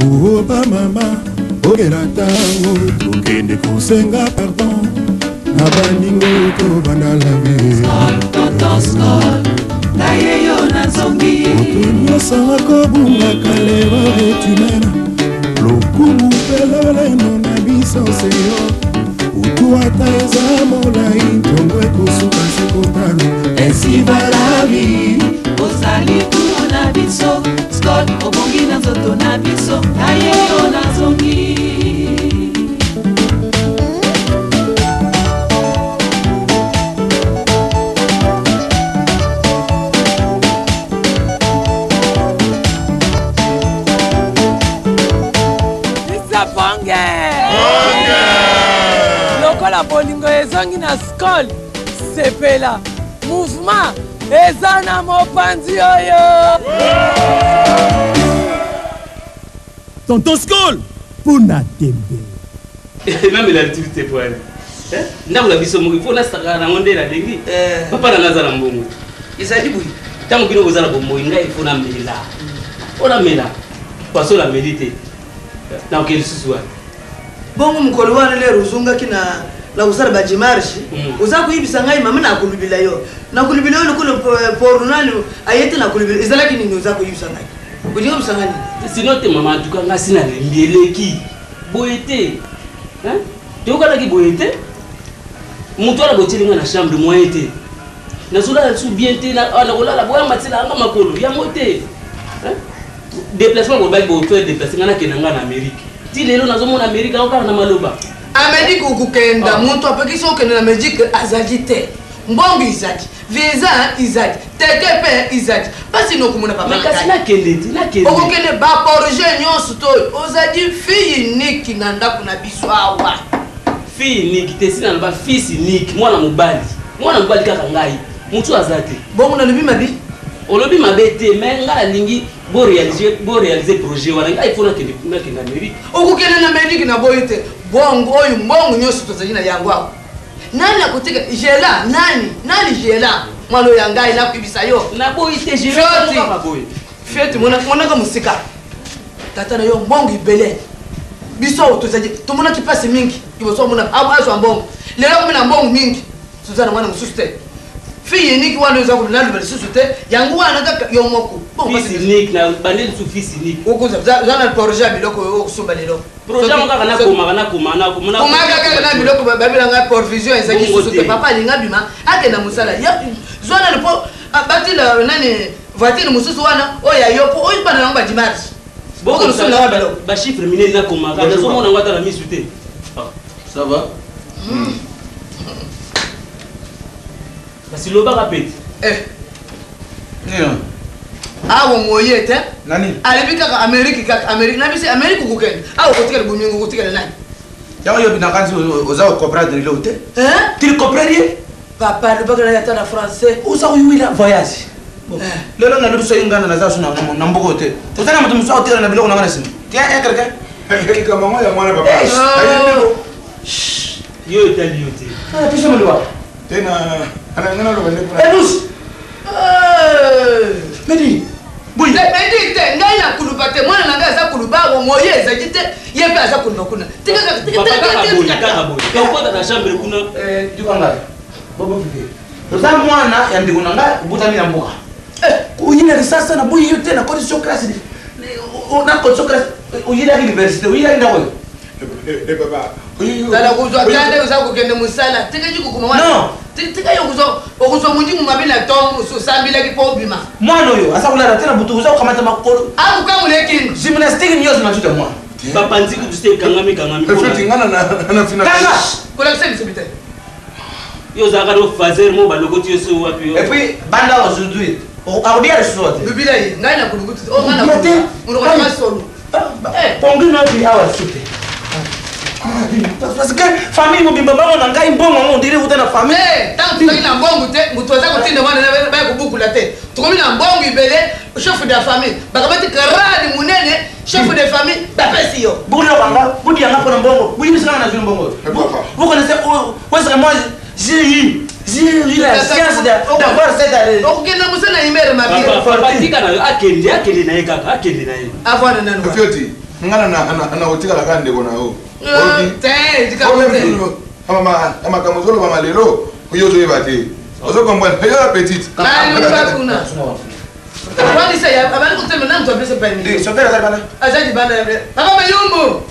Oh ba mama, ogera tango, tokende kosenga pardon. Abaningo to banalavi. Tonton Skol, naye yo nazongi. Otunya sawa kobunga kaleba vetumena. Lokumu pelele nona biso seyo. Utuata eza molai, tongwe kusuka sikotano. Ainsi va la vie, ozali kuna biso. Skol, obongi na nzoto na biso, naye yo nazongi. Lokola bolingo ezongi na Skol sepela mouvement eza na mopanzi oyo. Tonton Skol pona tembe même l'activité pour elle ndaku la biso mo faut na saka na ngonde la dengi papa na nazala mbongo izali bui tango bino kozala bombo inga il faut na mela ona mela paso la méditer na okeli suswa bongo mukolo wana le ruzunga kina la usara bajimarshi uza kuibisa ngai mama na kulubila yo na kulubila yo kulo porunani ayete na kulubila izala kini ni uza kuibisa ngai kujinga bisangani sinon te mama tuka ngasi na lembieleki boyete hein toka ki boyete mutu ala botilinga na chambre moyete na sola su bien te na kolala boya matila anga makolo ya mote hein déplacement ko ba bo faire déplacement na kenanga na Amérique ti lelo nazomona Amérique au kana maloba Amérique ukukenda muntu apekisa okenda na Amérique azagite mbongo izaki visa izaki tekepe izaki basi nokumuna papa kasi na kendeti na kendeti okukende ba projet nyonso to ozadi fille unique na ndaku na biso awa fille unique te sina ba fils unique mwana mobali kaka ngai mutu azate bongo na lobi mabi olobi mabete menga lingi bo réaliser projet wana ngai fona kende kuna kenda Amérique okukende na Amérique na boyete bongo oyo mbongo nyonso tozali na yango awa nani akuteka jela nani jela mwalo yangai na kuibisa yo na boyete jela na boy fete mona ka musika tata na yo mbongo ibele biso tozali tumona kipasi mingi kiboso mona azo mbongo lelo kumina mbongo mingi tuzana mwana mususte fille unique wana uza ku nalo bali susu te yangu wana ka yo moko fils unique na bandeli su fils unique okuza zana projet biloko okusumba lelo projet mo kaka na koma na biloko babila nga provision ezaki susu te papa linga bima akenda musala ya zona lepo batila nani voiture mususu wana oya yopo oyi bana nga dimanche boko sala ba chiffre mine na koma ka zo mona ngata la misute ça va parce que loba rapide awo moyete nani alibika ka Amérique na bisi Amérique kukenda awo kotika bumingo kotika nani yawo yo binakanzi oza comprendre le hotel tu comprends papa le bagala ya na français uza uyuila voyage lelo na lubiso ingana na zasu na mboko hotel tozana mutu musa hotel na biloko na ngana simu tiens quelqu'un kama mwana mwana papa yo itali yote pisha mliwa tena anangana lo bende kuna elus medi buyi medi te ngai na kulubate mwana nanga za kuluba moye ezakite yepe aza kunokuna tika kwa na chambre kuna dukanga bobo fifi tozana mwana ya ndiko nanga butami na mboka uyina risasa na buyi yote na condition classe na condition classe uyina université uyina ndako papa Zala kuzwa tande uza kugende musala tika jiku kuma wana no tika yo kuzo munji mumabila tomu so sambila ki pobima mwana oyo asa kula tena butu uza kukamata makolo aku kamuleki gymnastique nyozo majuta mwana papa nziku tuste kangami effectivement na final kola kusema sibite yo zaka do fazer mo baloko ti so wapi et puis banda aujourd'hui audia le sote bibila yi ngai na kulugutu o ngana unoka masolo pongi na bi awa sote parce que famille mobimba bango na ngai mbongo ngo ndire uta na famille tant tu na mbongo te mutoza kutinda mwana na ba kubukula te tukomi na mbongo ibele chef de famille bakabati karani munene chef de famille bapesi yo buli banga budi yanga pona mbongo buli misana na mbongo vous connaissez où est-ce que moi j'ai eu la science d'avoir cette année okukenda musana imere mabira papa tika na akende na yekaka akende na ye avana nanu fioti ngana na utika la kande kona ho te dikamote ama kamuzolo ba malelo yo zo yebate ozo komba yo petite nani bakuna wani saya abani kutema nanto abese pa Ndi sokera kali bana. azaji bana ya baba mayumbu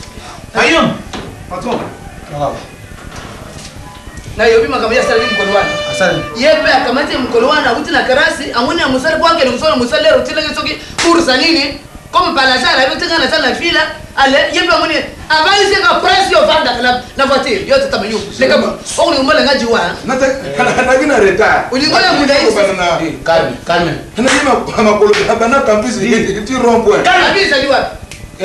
Ayum. Patron. na yobi makamia sala ni mkolwana Asante. yepe akamati mkolwana uti na karasi amuni amusale kwake ni musale rotile ngesoki fursa nini comme par la sala yo tenga na sala fila ale yepe amuni avali seka press yo vanda na voiture yo tata mayu leka ba on ni mbala ngaji wa nata kana gina retard ulingola muda hizi Calme. na yima makolo bana campus ti rond point kana bisa ni wapi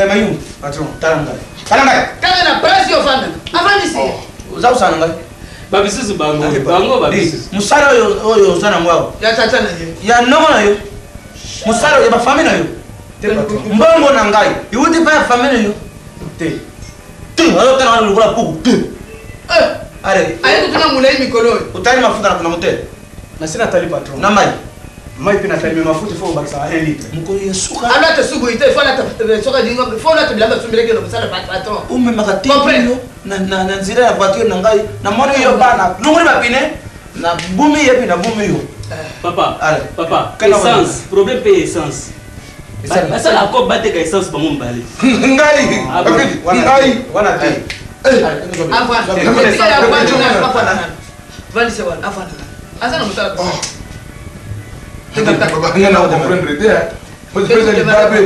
Mayum. Patron. Talanga. Talanga. kana na press yo vanda avali si Uzao sana ngai. babisusu bango babisusu Musala oyo sana mwao. ya tata na ye Ya nongo na yo. Musala ya bafamili na yo. Mbongo na ngai. Iwuti pa family yo. Te. Ayo kana wana lukula puku. Te. Ale. aye kutuna mulai mikolo Utali mafuta na kuna motel. Na sina tali patron. Na mai. Mai pina tali mafuta fo baksa 1 litre. Mukoli ya suka. ala ta sugu ite fo la ta soka dingo fo la ta bilanga sumbireke no sala patron Ume makati Comprends? yo na nzira ya voiture na ngai. Na moni yo bana. Lunguli bapine. Na bumi yepi na bumi yo. papa Ale. papa Kana essence problème pe essence asala ko bateka essence bango mbale ngai ngai Wana te. afwa tika ya kwa na afwa na vali se wana afwa na asana musala ngana comprendre dia mo pesa ni babe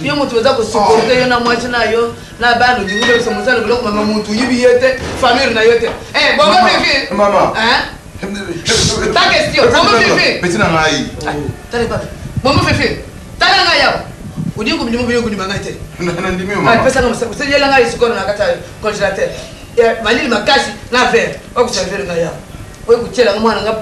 pia mtu weza kusuporte yo na mwachi nayo na bano jingule so musala kulo mama mtu yibi yete family na yote bongo vipi mama ta question bongo vipi petina ngai tale papa bongo vipi tala nga yao udingu mdimu byo kudima ngate na ndimi ah mama pesa nga msa sije la ngai sikono na kata congélateur ya malili makasi na verre wa kuservir nga yao we kuchela mwana nga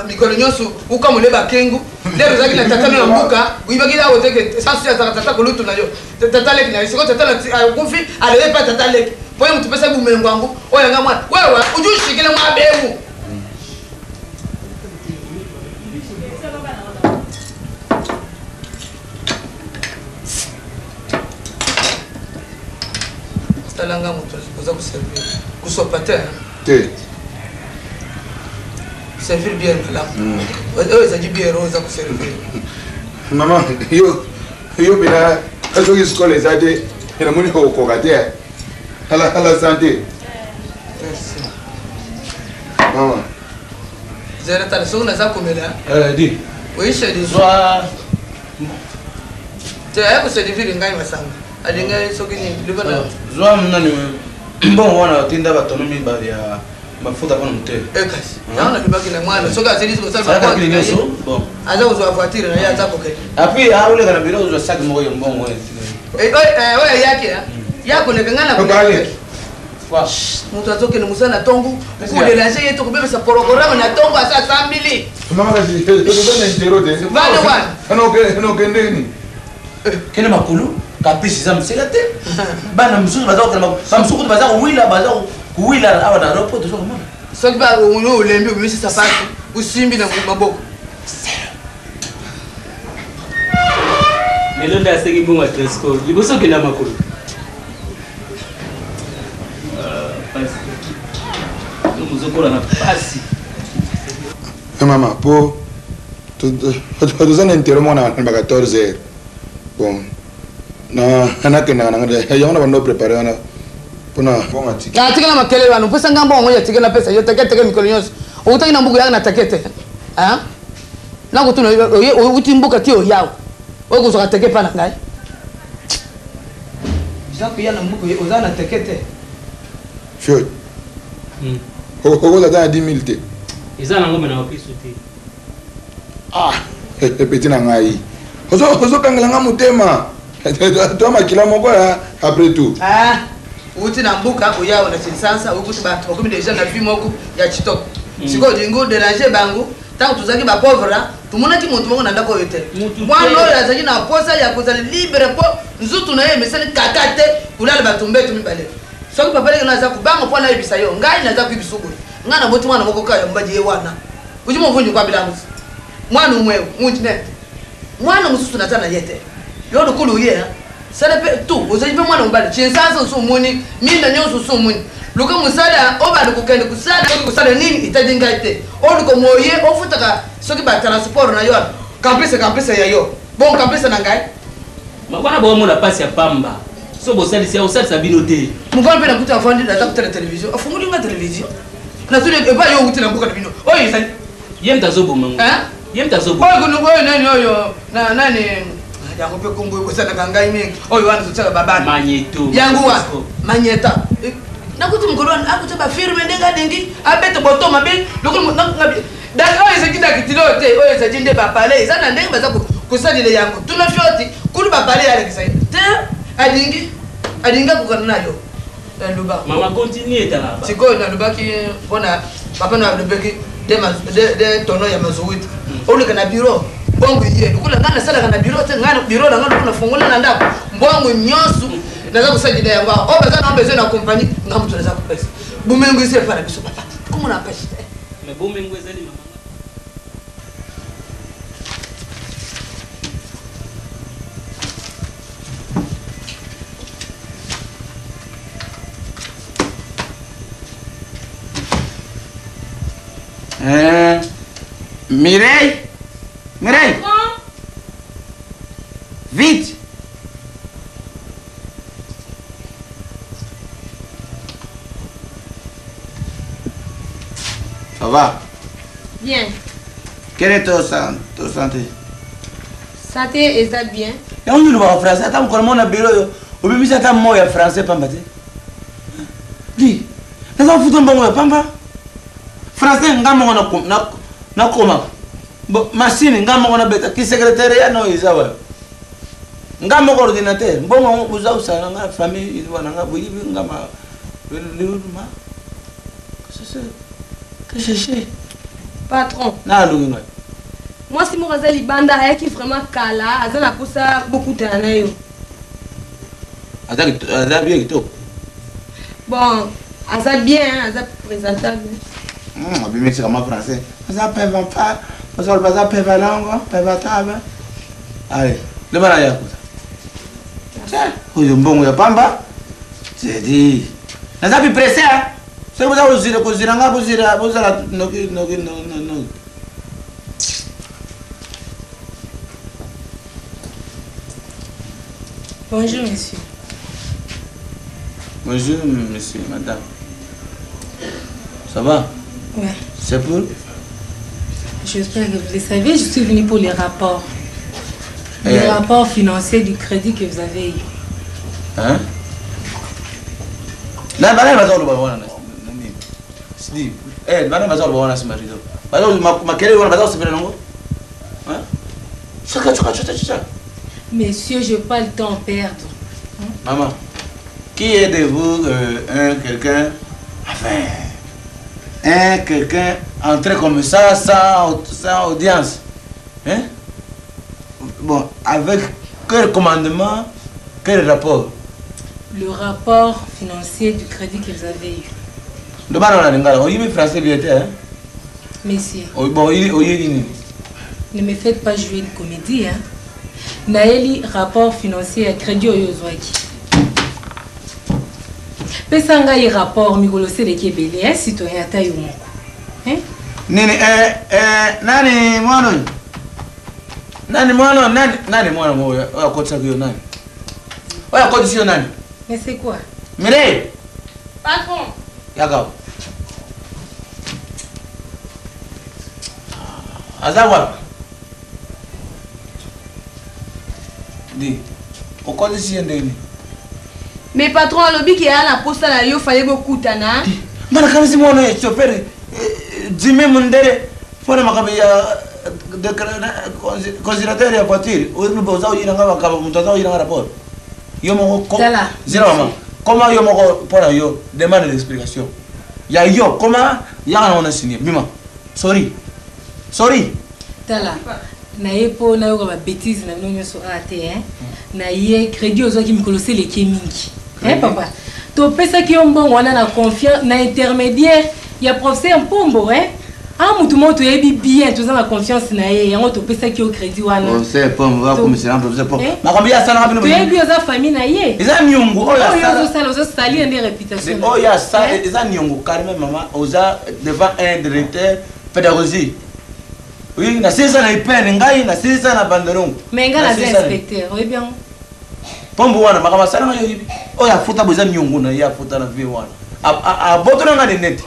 mikolo nyosu ukamule bakengu lero zaki na tata na mbuka uibagila woteke sasu ya tata kulutu nayo tata leki na siko tata kufi alewe pa tata leki boye mtu pesa bumengo wangu oya nga mwana wewe ujushikile mwa bewu talanga mtu kuza kuservir kusopata te servir bien malamu wewe zaji bien roza kuservir mama yo bina aso ki skole zade ina muni ko gade ala santé mama zera tala sogna za komela Di. weisha di Zwa. te ayo kuservir ngai masanga adinga sogini libana Zwa mnani mbongo wana tinda batonomi ba ya mafuta kwa mtel. ekas naona libaki na mwana soga zeli zo Sasa salva kile nyoso. Bon. aza uzwa voiture na ya zako ke Api haule kana bilo uzwa saki moyo mbongo wewe. wewe yake yako nekangana Bakale. Kwa. mtu atoke ni musana tongu kule la jeje to kubeba sa programa na tongu asa sambili mama kasi to na intero te vale wana no kendeni Kene makulu kapisi za mselate. Bana msuzu bazao kana msuzu bazao wila awa na ropo to soko mama. soki ba uno ulembi ubimisi sapatu usimbi na maboko melonda aseki bongo atresco liboso kenda makolo muzokola na pasi mama po to na intero mona na 14h bon na kena na ya ona bando prepare na pona bonga tiki na tikela makele wanu pesa ngambo ngoja tikela pesa yo teke mikolo nyonso utaki na mbuku yanga na takete ah na kutuna utimbuka tio yao wewe kuzoka teke pana ngai zako yana mbuku uzana takete fio ko za 10000 te eza nango mena wapisu te petina ngai ozo kangela nga mutema to makila moko ya après tout uti na mbuka uyao na chinsansa ukuti ba bakumi deja na vie moko ya chitoko siko dingo déranger bangu tangu tuzaki ba pauvre tumona ki muntu moko na ndako yote mwana oyo azaki na posa ya kozali libre po nzutu na ye mesali kakate kulala batumbe tumi bale soki papa leki naza kubanga po na ibisa yo ngai naza kuibisugu ngana boti mwana moko kayo mbaji ye wana uji mvunji kwa bilangu mwana umwe unti net mwana mususu natana yete yo dokulu ye Ça dépend tout. Vous avez moi non bal. J'ai ça sur moni, mine d'agneau sur moni. Le comme ça on va le coquin de ça nini itadingate. On le comme moyen, on faut ce qui va transport na yo. Camper c'est yo. Bon camper c'est nangai. Ma wana bo mo na passe ya pamba. So bo sali sia o sali sabinote. Mon grand père na kuta vendre la télévision. Afunguli nga télévision. Na tout le pas yo kuta na buka bino. Oh yesali. Yem tazobo mango. Hein? Yem tazobo. Oh kuno boy nani oyo. Na nani yango pe kongo ko sana kangai mingi. Oyo wana so baba. Magneto. Yango wa. Magneta. Nakuti mkoloni akuta ba firme ndenga dengi abete boto mabe lokolo ngabi. Daka oyo sekita kitilote oyo sekinde ba pale. Sana ndenga baza kusalile yango. Tuna fioti kulu ba pale yale kisai. Adinga kukana nayo. Mama continue là. C'est quoi na lubaki bona papa na lubaki de tono ya mazuwiti. Ole kana bureau. Bongo yeye kula ngana sala kana bureau te ngana bureau la ngana kuna fungola na ndako. Bongo nyosu naza kusajida yango. Oba kana besoin na compagnie ngamu tunaza kupesa. Bumengo ise fara biso papa. Comment on appelle? Mais bumengo ezali mama. Mireille, vite. Ça va? Bien. Quelle est ton santé? Santé est ça bien? Et on nous va en français. Attends, comment on a bureau? Au début, ça t'a moi en français, pas maté. Dis, t'as un foutu bon ouais, pamba. Français, ngamo na koma. Machine, ngamo na beta. Qui secrétariat non isa ouais. Ngamo ordinateur. Bon, on vous a ça na famille, il va na boyi ngama. Le ma. Qu'est-ce que c'est? Patron. Na lungu. Moi si mon razali banda qui vraiment kala, azana posa beaucoup de anayo. Ada bien to. Bon, aza bien, aza présentable. Mais c'est comment français? Ça peut pas. Ça peut pas langue, peut pas table. Allez, le malaya. Tiens, vous êtes bon, vous pamba. C'est dit. N'a pas pu presser, hein? C'est vous avez aussi le cousin, vous avez no. Bonjour, monsieur. Bonjour, monsieur, madame. Ça va? Ouais. C'est pour? J'espère que vous le savez, je suis venue pour les rapports. Les rapports financiers du crédit que vous avez eu. Hein? Là, madame, va le voir. Si, madame, va le voir, c'est ma rideau. Ma quelle est la c'est non? Hein? Monsieur, je n'ai pas le temps à perdre. Maman, qui est de vous quelqu'un, enfin, quelqu'un entré comme ça, sans audience? Hein? Bon, avec quel commandement, quel rapport? Le rapport financier du crédit que vous avez eu. Le baron a dit, il français bien, hein? Monsieur. Bon, ne me faites pas jouer de comédie, hein? Naeli rapport financier à crédit au Yozwaki. Pesanga y rapport Mikolose le Kébélé, citoyen taille ou moko. Hein? Nini, nani mwana? Nani mwana, oya koti sakuyo nani? Oya koti siyo nani? Mais c'est quoi? Mireille! Patron! Yagao. Azawa. Di, pourquoi ici ndeni? Mais patron, le lobby qui est à la poste là, il fallait beaucoup tana. Mana kama si mwana chauffeur dime mundere fona makabe ya considérateur ya voiture. Oyo boza oyina ngaba kaba mutaza oyina rapport. Yo mo ko zero maman. Comment yo mo pour yo demande d'explication. Ya yo comment ya on a signé. Bima. Sorry. Tala. Na yepo na yo ba bêtise na nonyo so raté hein. Na ye crédit aux qui me colossé les kemingi. Hein papa. To pesa ki ombo wana na confiance na intermédiaire, ya professeur Mpombo hein. Ah, mutu mo to yebi bien, tu as la confiance na ye, yango to pesa ki au crédit wana. On sait pas, on va commissaire, on sait pas. Ma combien ça n'a pas. Tu yebi oza famille na ye. Eza nyongo, oh ya ça. Oza sali ande réputation. Oh ya ça, eza nyongo carrément maman, oza devant un directeur pédagogie. Oui, na sisa na ipene ngai na sisa na bandelongo. Mais ngai na inspecteur, oui bien. Pombo wana makama sala nga yoyibi. Oh ya futa boza nyongo na ya futa na vie wana. A boto nga de net.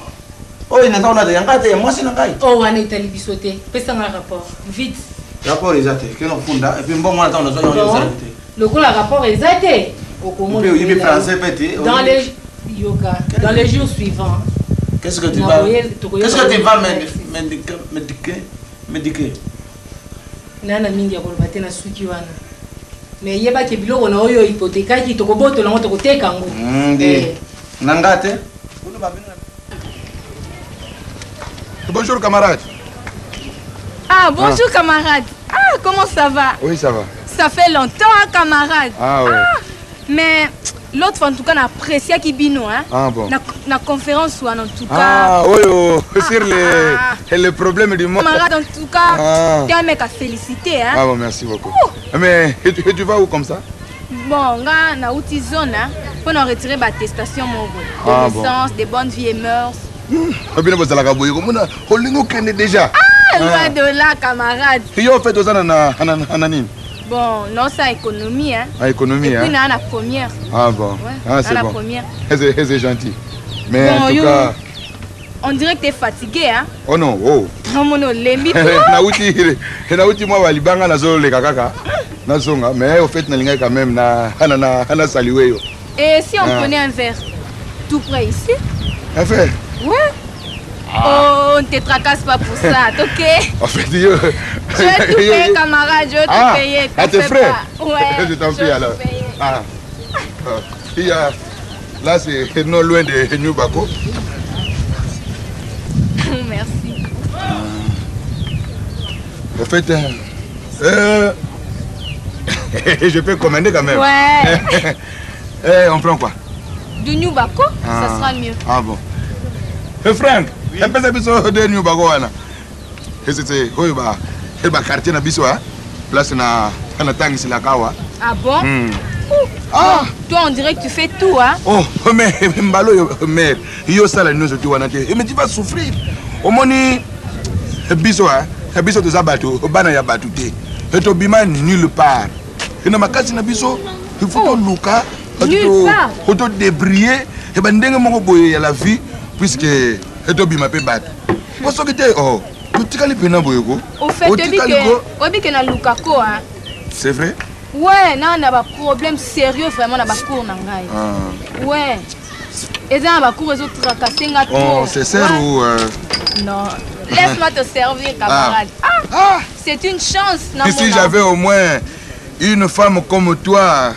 Oh, il n'a pas de moi c'est ngai. Oh, on est allé bisoter. Pesa un rapport. Vite. Rapport exact. Que non funda. Et puis bon, moi attends, nous allons s'arrêter. Le coup, le rapport exact. Au comment il français petit. Dans les yoga, dans les jours suivants. Qu'est-ce que tu vas médiquer? Nana mingi ya kolbate na suki wana. Mais yeba ke biloko na oyo hypothèque ki to koboto na to koteka ngo. Nangate. Bonjour camarade. Ah, bonjour camarade. Ah, comment ça va? Oui, ça va. Ça fait longtemps, hein, camarade. Ah, ouais. Ah, mais l'autre fois, en tout cas, on a apprécié Kibino. Hein? Ah, bon. La conférence, en tout cas. Ah, oui, oh, sur les problèmes du monde. Camarade, en tout cas, tu es un mec à féliciter. Hein? Ah, bon, merci beaucoup. Mais tu vas où comme ça? Bon, on a outil zone pour nous retirer l'attestation de naissance, des bonnes vies et mœurs. Déjà. Ah, loin de là, camarade. Bon, non, c'est économie. Hein. Ah, économie, et puis, hein. on a la première. Ah, bon. Ouais, ah, c'est bon. Première. C'est gentil. Mais bon, en tout cas... On dirait que tu es fatigué, hein. Oh non, oh. Mais au fait, quand même, salué. Et si on prenait un verre tout près ici? Un verre? Ouais. Oh, on ne te tracasse pas pour ça, ok? En fait, je vais tout payer, camarade, je vais tout payer. Ah, tes frères? Ouais. Je t'en prie alors. Ah. Là, c'est non loin de New Bako. Merci. En fait, je peux commander quand même. Ouais. On prend quoi? Du New Bako, ça sera mieux. Ah bon. Franck, un peu de New Bako. C'est le quartier na biso, place na tang si la kawa. Ah bon? Ah. Bon, toi on dirait que tu fais tout, hein? Oh, mais mbalo mère, yo sala nous tu wana te. Mais tu vas souffrir. Au moni biso biso de zabato, bana ya batute. Et to bima nulle part. Et na makasi na biso, il faut to luka, faut to débrier et ben ndenge moko boye ya la vie puisque et to bima pe bat. Parce que te oh, tu tikali pena boyeko. Au fait que na luka ko hein. C'est vrai? Ouais, non, on a un problème sérieux vraiment dans le cours. Ouais. Et dans le cours, ils ont tracassé. Oh, c'est sérieux ou... Non. Laisse-moi te servir, camarade. C'est une chance. Et si j'avais au moins une femme comme toi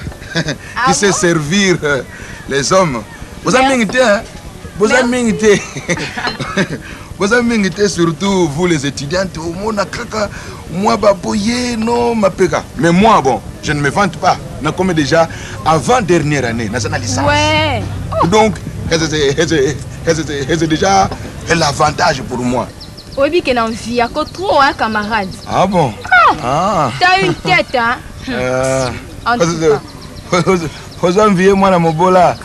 qui sait servir les hommes. Vous avez mérité, hein? Vous avez mérité. Vous avez mérité surtout, vous les étudiantes, au monde kaka, moi baboye, non, ma peka. Mais moi, bon, je ne me vante pas. On a comme déjà avant dernière année, dans une licence. Ouais. Donc, c'est déjà l'avantage pour moi. Oui, que n'en vit à trop, hein, camarade. Ah bon? T'as une tête, hein? En tout cas. Vous enviez moi la mobola.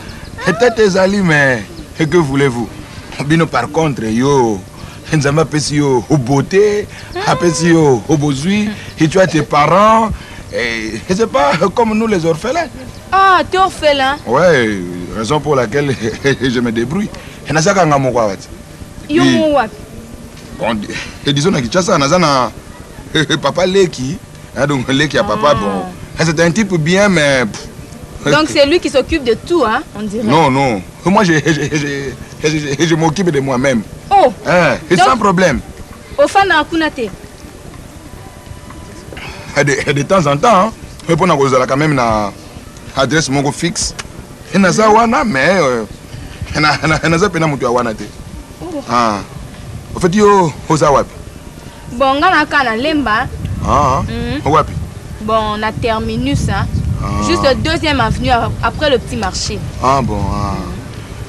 Tête est ali, mais que voulez-vous? Bino par contre, yo, Nzamba pesi yo au beauté, apesi yo au bozui, et tu as tes parents, et c'est pas comme nous les orphelins. Ah, t'es orphelin? Ouais, raison pour laquelle je me débrouille. Et n'a pas mon quoi. Yo moi. Bon, et disons que tu as papa Leki, donc Leki a papa bon. C'est un type bien, mais. Donc c'est lui qui s'occupe de tout, hein, on dirait. Non, non. Moi, je m'occupe de moi-même. Oh! Et sans problème. Au fan à Kunate? De temps en temps, hein, pour nous quand même une adresse fixe. Et nous avons mais nous avons pas wanate. Ah. En fait, yo, wapi? Bon, on a lemba. Ah. Wapi? Bon, on a terminus, hein. Juste le deuxième avenue après le petit marché. Ah bon,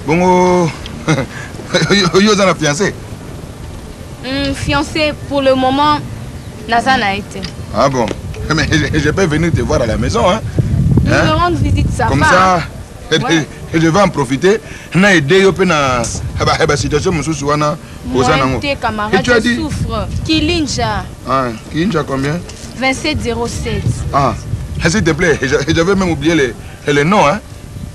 Bon, yo, t'en as fiancé? Fiancé, pour le moment, Naza n'a été. Ah bon? Mais je peux venir te voir à la maison, hein? Nous me rendre visite, ça comme va. Ça, Ouais. je vais en profiter. Na aider yo pe na ba situation mususu wana oza nango. Tes Et camarades, tu as dit je souffre. Kilinja, Ah, Kilinja combien? 2707. Ah, s'il te plaît, j'avais même oublié le nom, hein?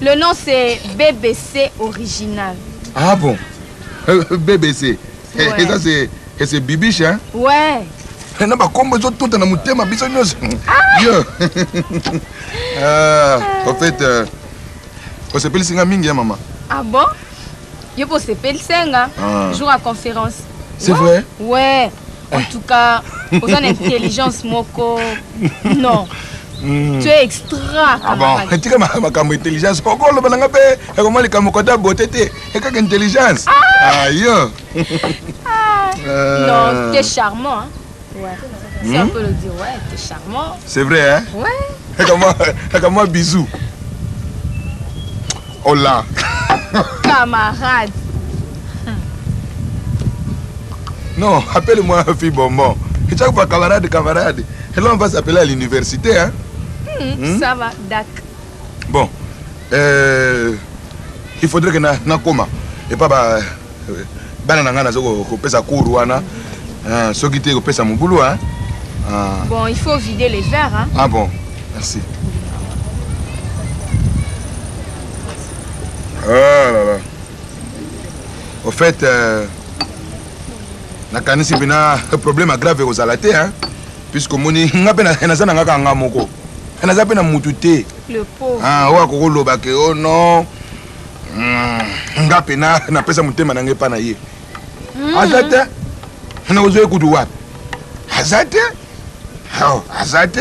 Le nom c'est BBC Original. Ah bon? BBC. Ouais. Et ça c'est Bibiche, hein? Ouais. Na ba kombo zo tout na mutema biso nyos. Yo. En fait on s'appelle Singa Mingi, maman. Ah bon? Je peux s'appeler Senga. Ah. Jour à conférence. C'est Ouais. vrai? Ouais. En tout cas, aux intelligence moko. Non. Tu es extra. Ah bon, tu as ma intelligence. Pourquoi le bananga pe comment les kamokoda beauté et quelle intelligence. Ah yo. Non, t'es charmant. Hein? Ouais. Si on peut le dire, ouais, t'es charmant. C'est vrai, hein? Ouais. Comme moi, bisous. Oh là. Camarade. Non, appelle-moi fille bonbon. Et chaque fois camarade. Et là, on va s'appeler à l'université, hein? Ça va, d'accord. Bon. Il faudrait que na koma. Et pas banana na zoko pesa cours wana. Ce qui te pesa mon boulot, hein? Bon, il faut vider les verres, hein? Ah bon, merci. Oh là là. Au fait, nakanisi bina problème grave aux alatés, hein? Puisque moni ngapena nazana ngaka ngamoko. Nazapena mutute. Le pauvre. Ah, wa kokolo bake oh non. Ngapena na pesa mutema na ngepa na ye. Azate. Na uzoe kudu wapi? Azate? Oh, azate?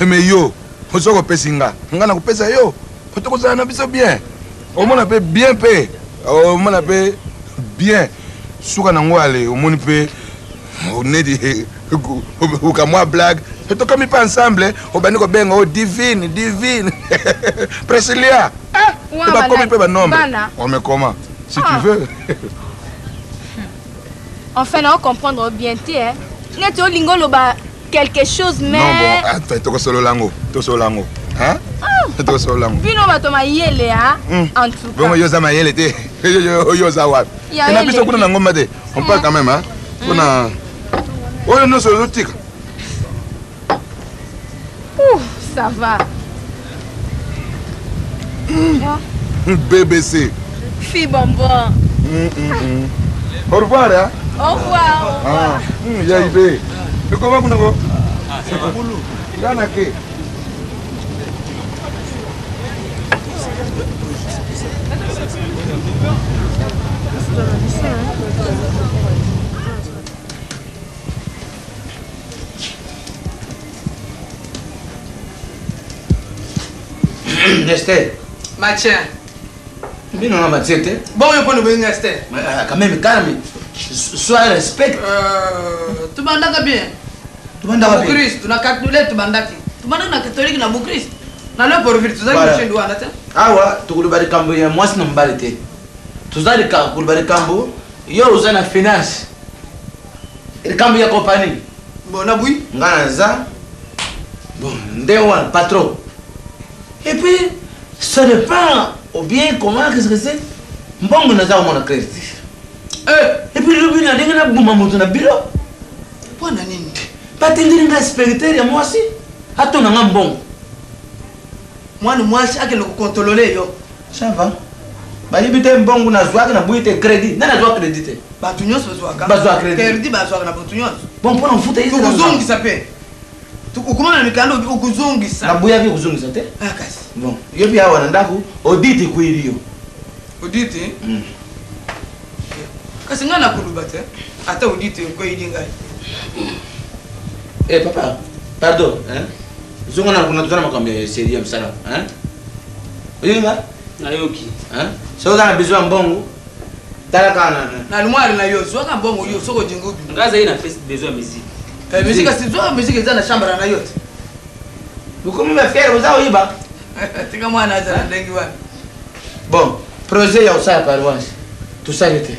Mais yo, osoko pesinga. Ngana kupesa yo. Otoko na biso bien. Au moins on bien paye. Au moins on bien. Souka na ngwale, au moins on est dit ou comme moi blague. Et toi comme pas ensemble, au baniko benga oh divine. Priscilla. Tu vas comme pas nombre. On me comment si tu veux. Enfin, on comprendre bien hein. Neto lingolo ba quelque chose mais non bon, attends, toi solo lango. Hein? Toi solo lango. Bino batoma yele hein. En tout cas. Bon yo za mayele te. Yo za wapi? Na biso kuna na ngoma te. On parle quand même hein. Kuna oh non solo tika. Ça va. BBC. Fille bonbon. Au revoir hein. Au revoir. Ah, ya ibe. Comment kuna go? C'est pas boulot. Gana ke. Nestel. Mathieu. Bien on va dire. Bon, je peux nous venir Nestel. Quand même calme. Sois respect. Tu m'as bien. Tu m'as bien. Christ, tu n'as qu'à nous tu m'as dit. Tu m'as dit catholique na Christ. Na le pour vivre, tu sais que tu dois là. Ah ouais, tu veux bari cambo ya moi c'est n'imbalité. Tu sais que pour bari cambo, yo uzana finance. Le cambo ya compagnie. Bon na bui. Ngana za. Bon, ndewa patron. Et puis ça dépend ou bien comment qu'est-ce que c'est. Mbongo na za mon crédit. Et puis le bina denga na buma moto na bilo. Pona nini? Patindiri na spirituel ya moi aussi. Hato na mbongo. Mwana mwasi akele kukontrole yo. Ça va. Ba libite mbongo na zwa na buite crédit. Na zwa crédit. Ba tunyoso zwa ka. Ba zwa crédit. Crédit ba zwa na tunyoso. Bon pour on futa hizo. Kuzungisa pe. Tukukuma na mikando ukuzungisa. Na buya vi kuzungisa te. Ah kasi. Bon, yo bia wana ndaku audit kwiriyo. Audit? Kasi ngana kulubate. Ata audit ko yidinga. Papa, pardon, hein? Zonga na kuna tuzana makambe seria msala, hein? Oyinga? Na yoki. Hein? So kana besoin mbongo. Tala kana. Na lumwari na yo, so ka mbongo yo soko jingubi. Ngaza ina face besoin musique. Musique si zo musique ezana shambara na yote. Bukomi me faire uzao iba. Tika mwana azana ndengi wana. Bon, projet ya usaya paroisse. Tu savete.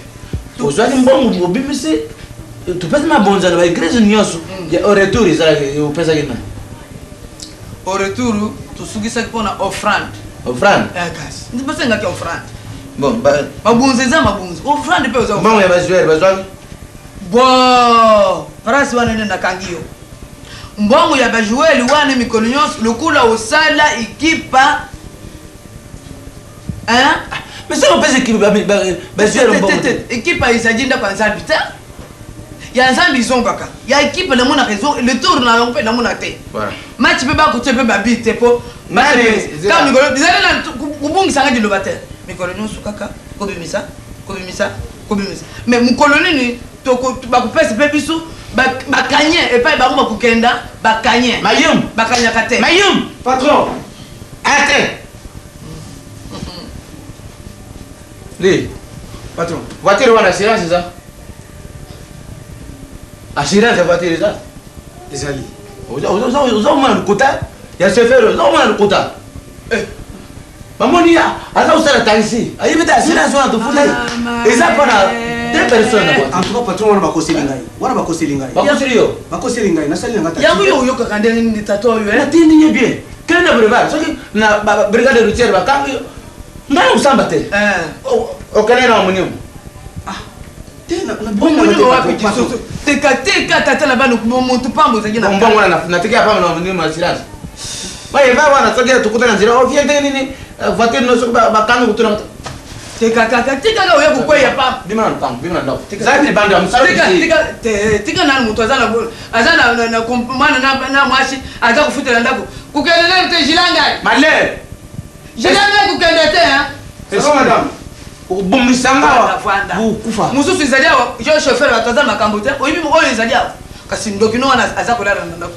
Uzali mbongo mu BBC. tu pesa mabonza na igreja nyonso ya au retour ezala opesa kina au retour tosukisaki mpona offrande kasi ndipesengaki offrande bon mabunzi eza mabunzi offrande mpe oza mbongo ya bajuere bazwaki bo prasi wana ene nakangi yo mbongo ya bajueli wana mikolo nyonso lokula osala ekipa mais ça opesa ekipa bajuere mbongo ekipa ezali ndako ya nzambi te ya nzambi izongaka ya ekipe namonaka le tour na yango mpe namona te match mpe bakutie mpe babi te mpo mikolo ezali kubungisanga diloba te mikolo nyonso kaka kobimisa mais mokolo nini bakupesi mpe biso bakanye epai bango bakokenda bakanye bakanyaka te patron ate li patron voiture wana assurance eza assurance ya voiture eza ezali ozomona lokuta ya chauffeur ozomona lokuta bamoni aza kosala taxi ayebi te assurance wana tofuta eza mpona deux personnes en tout cas patron wana bakoseli ngai bakoseli yo bakoseli ngai nasalinanga yango yo oyokaka ndenge nini tata oyo natindi ye bien kende na boulevard soki na brigade routière bakangi ngai na kosamba te okende na bamunimu teka tata na bano motu pambo ozaki na mbongo wana nateki ya pambo na bamunimu assurance bayeva wana soki tukuta na nzela ovie ndenge nini voiture no soki bakangi kutuna tikaka oya kokweya pa tika nani moto aza na mwana na mwasi aza kofutela ndako kokende nani te jilangai kokende te obomisanga mosusu ezali awa jo chauffeur bato aza makambo te oyebi oyo ezali awa kasi ndokino wana aza kolala na ndako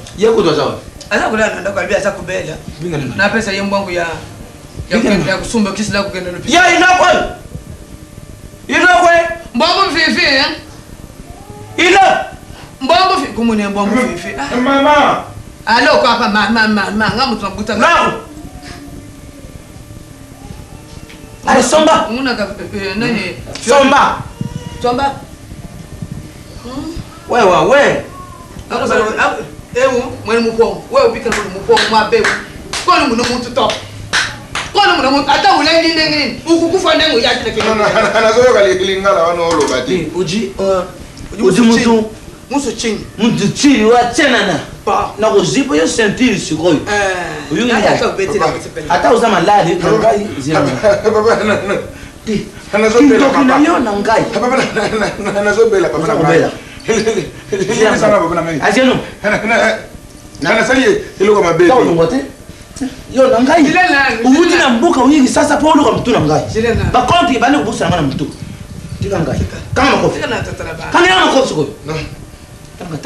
aza kolala na ndako alibi aza kobela napesa ye mbwangu ya kusumba kisila kukenda lopi ya inokwe mbwangu mfifi mbwangu fifi kumune mbwangu fifi mama alo kwa hapa mama nga mtu nabuta ale somba nguna ka nani somba wewe mwene mupongo wewe upika mupongo mwabewu kwani muno muntu top kwani muno muntu ata ulengi ndenge ukukufa ndengo yaki na kile anazoyoka lingala wano oloba ti uji muso chini muntu chini wa tena na kuzipo yo sentir sikoyo ata uza malali ngai zero papa anazobela papa na ngai papa anazobela papa na azeno na sali iloko mabebe yo na ngai ubuti na mbuka uyingi sasa po uluka mtu na ngai bakonti bane kubusa ngana mtu tika ngai kama makofi kama yana makofi sikoyo tanga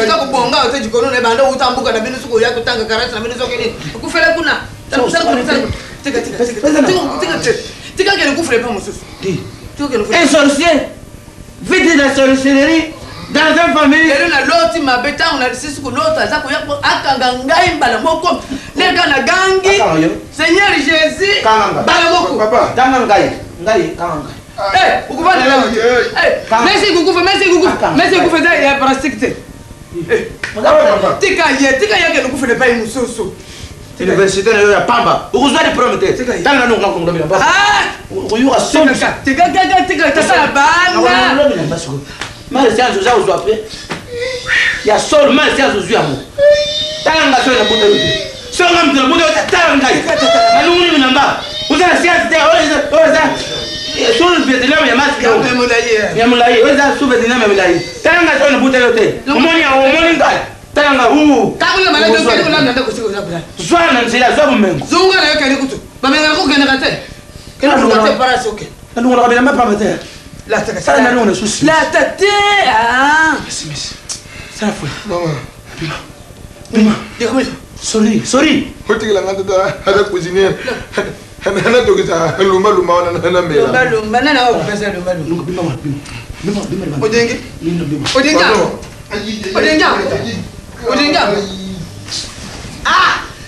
sika kubonga ote jikono ne bando utambuka na binu suko yako tanga karata na binu soke nini kufele kuna tika kene kufele pa mususu un sorcier vite la sorcellerie dans une famille lelo na loti mabeta on a sisi ko lota za ko yako akanga ngai mbala moko lega na gangi Seigneur Jésus bala moko papa tanga ngai kanga ukufanya leo merci kukufa za ya plastique tika yake nukufele pa mususu université na yo ya pamba ukuzwa ni prometer tanga nunga ngombe mbasa uyuka somi tika tata bana mali sianzo za uzwa pe ya sol mali sianzo uzwa mo tanga so na buta yote so ngam tena buta yote tanga na nungu ni namba uzana sianzo te oza sur Vietnam ya masi ya mulai oza sur Vietnam ya mulai tanga so na buta yote umoni ngai tanga kabula mala ndio kile kuna ndio kusiko za bula zwana nzila zwa bumengo zunga na yoke nikutu bamenga ko kena kate kena kate para soke ndio ngona kabila mapa mate la taka sala na nuna susi la tate miss sala fwe bima dikomwe sorry hotikila ngata hada cuisinier hana tokita lumba wana na mbela lumba nana au pesa lumba bima Odinga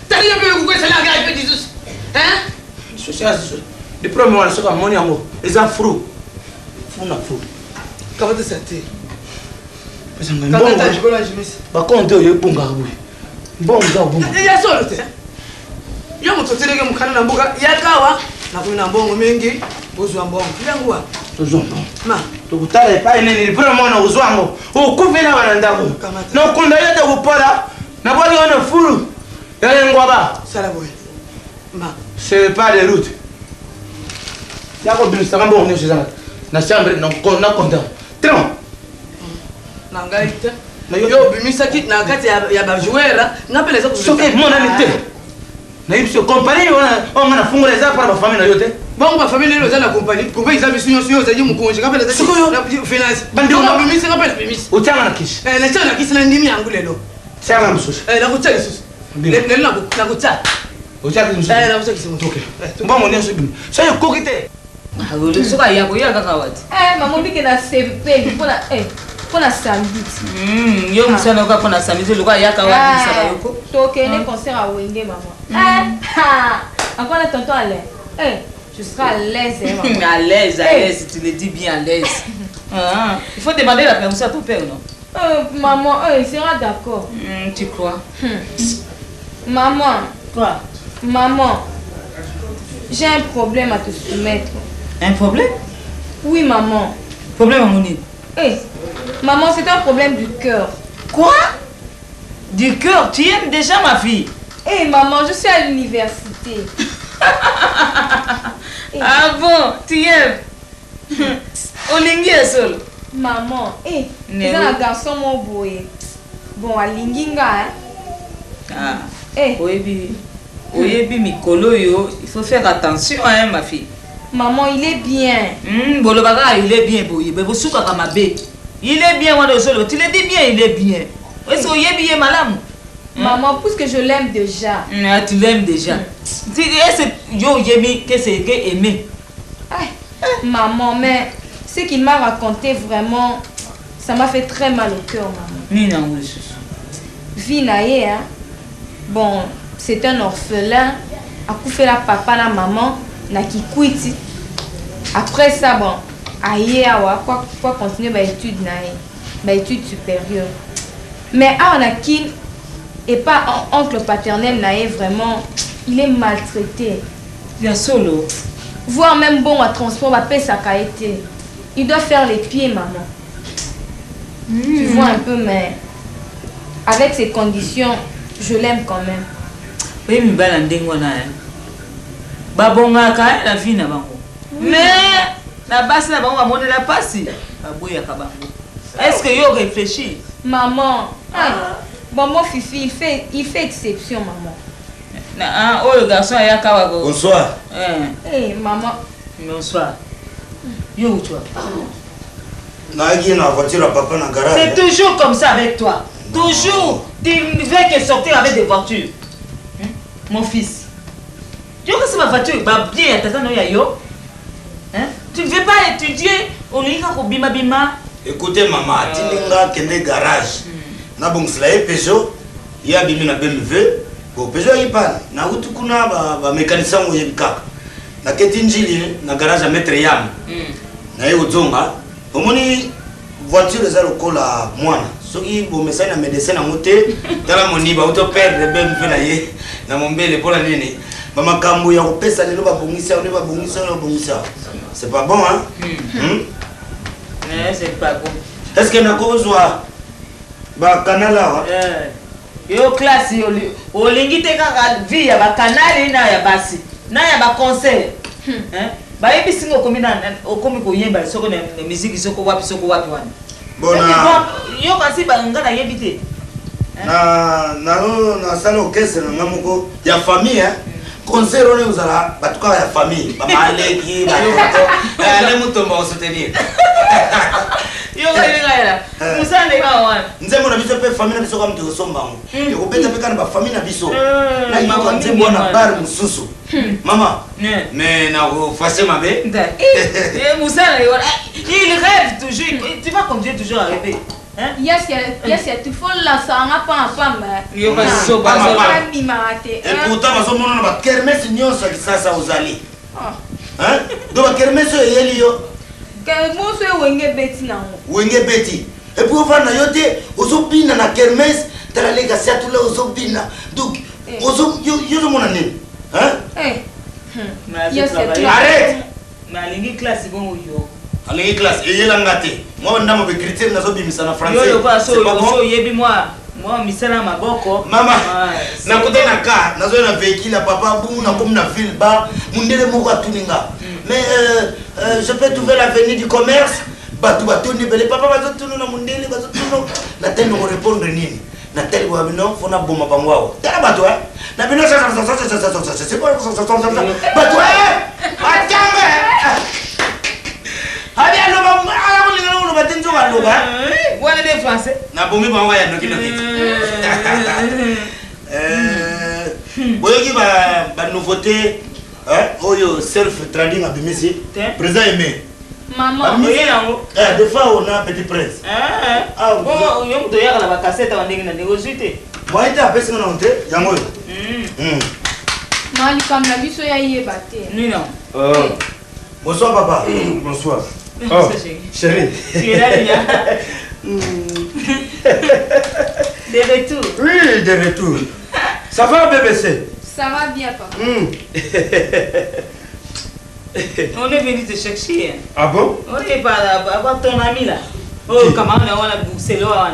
tani ya pele kukwesa la gai pe Jesus social le premier wana soki amoni yango eza fru na fru kaba te sate pesanga mbongo bakonte oyo ebongaka boye mbongo eza kobonga ya solo te yo moto oteleke mokana na mboka yakawa nakomi na mbongo mingi bozwa mbongo yango wana tozwa mbongo tokutala epai nini le premier mwana ozwa yango okufela wana ndako nokonda yo te kopola nabwaki wana fulu yalengwaba sala boye ma c'est pas de route yako bimisaka mbongo nyonso ezanga na chambre na konda tellement na ngai te yo bimisaki na kati ya bajouera nga mpe leza soki monani te nayebi so compagnie wana na fungola eza para bafamille na yo te bongo bafamille lelo eza na compagnie kumbe eza biso nyonso yo ozali mokonzi nga mpe leza finance bimisi nga mpe na bimisi otyanga na kisi natyanga na kisi na ndimi yangu lelo tyanga na mosusu nakotya lisusu lelo nakotya otyaki mosusu mbongo nyonso bimi so ekoki te soki ayakoya kaka wati mama mbike na sepeli mpona samedi yo mosana oka mpona samedi lokola ayaka watilisaka yoko tokende concert à wenge mama encore tonton Alain je serai à l'aise maman à l'aise tu le dis bien à l'aise il faut demander la permission à ton père non maman il sera d'accord tu crois maman quoi maman j'ai un problème à te soumettre. Un problème? Oui, maman. Problème à mon nez? Maman, c'est un problème du cœur. Quoi? Du cœur? Tu aimes déjà ma fille? Maman, je suis à l'université. Ah bon? Tu aimes? Olingi est seul. Maman, c'est un garçon mon boy. Bon, à Linginga, hein? Oyebi mikolo yo, il faut faire attention hein ma fille. Maman, il est bien. Bolobaka, il est bien boye. Mais vous comme ma bé. Il est bien moi de solo. Tu le dis bien, il est bien. Est-ce que il est malade? Maman, puisque je l'aime déjà. Tu l'aimes déjà. Tu dis yo yemi que c'est que aimer. Maman, mais ce qu'il m'a raconté vraiment, ça m'a fait très mal au cœur, maman. Nina Vinaye, hein. Bon, c'est un orphelin. A couffé la papa, la maman, na kikwiti. Après ça, bon, aïe, quoi continuer ma étude, ma étude supérieure. Mais on a qui et pas oncle paternel, naïe vraiment, il est maltraité. Bien solo. Voire même bon à transport, va payer sa qualité. Il doit faire les pieds, maman. Tu vois un peu, mais avec ces conditions, je l'aime quand même. Oui, mais babongaka la vie na bango. Mais la base na bango amone la passe. Baboya ka bango. Est-ce que yo réfléchis? Maman, bon mon fifi, il fait exception maman. Le garçon ya ka go. Bonsoir. Maman. Bonsoir. Yo où toi? Nagi na voiture à papa na garage. C'est toujours comme ça avec toi. Toujours. Tu ne veux que sortir avec des voitures. Mon fils. Tu vois que c'est ma voiture, bien, tu ne veux pas étudier, on est là bima bima. Écoutez maman, tininga kende garage. Na bon slaye Peugeot, ya bimi na BMW, bo Peugeot yipa na utukuna ba mécanicien ngo yebika. Na ketinjili na garage à mettre yam. Na ye uzonga, omoni voiture za lokola mwana. Soki bo message na médecin na moté, tala moniba auto perdre BMW na ye na mombele pola nini. Bamakambo ya kopesa lelo babongisa on babongisa. C'est pas bon hein? C'est pas bon. Est-ce que na kozwa ba canal là? Yo classe yo olingi te kaka vie ya ba canal na ya basi. Na ya ba concert. Ba yebi singo okomi ko yemba soko na musique soko wapi wana. Bona yo kasi ba ngana yebi te. Na sala orchestre na ngamoko ya famille hein? Concert on est aux ala batuka ya famille mama aleki ale mutomba o soutenir yo kalinga musande ka wana nzembo na biso pe famille na biso ka mtu sombango yo beta pe kana ba famille na biso na yo nzembo na bar mususu mama mais na ko fasse mabe musande yo il rêve toujours tu vas continuer toujours à rêver. Yes, il faut la sanga pas mais yo ka so ba et pourtant baso mona na ba kermesse nyonso kisasa ozali Hein? Donc kermesse yeli yo. Kermesse wenge beti nango. Wenge beti. Et puis on va na yote, ozobina na kermesse, tala lega siatula ozobina. Donc yo mona nini? Hein? Arrête. Mais alingi classe bon yo. Alingi classe et yela ngate. Moi ndamo be critère nazo bimisa na français. Yo pas so yebi moi misala maboko. Mama. Na kote na car, nazo na véhicule papa bu na comme na ville ba, mundele moko atuninga. Mais je peux trouver l'avenue du commerce. Batu ni bele papa bazo tunu na mundele bazo tunu. Na tendo ko répondre nini? Na tele bo abino fona boma bangwao. Tala batu na bino ça c'est quoi batu atanga. Abi alo ba ala ko ngalo no batenzo alo ba. Voilà des français. Na bomi bangwa ya nokina boyoki ba nouveauté oyo self trading abimisi président aimé. Maman, des fois on a petit prince. Bon, yo mto yaka na ba cassette wa ndenge na négocier. Moi ite apesi na onte yango. Mali comme la biso ya yeba te. Non. Bonsoir papa. Bonsoir. Oh, chérie. Tu es là, Lia. De retour. Oui, de retour. Ça va, BBC? Ça va bien, papa. On est venu te chercher. Ah bon? On est pas là, ton ami là. Oh, comment on a Bruxellois.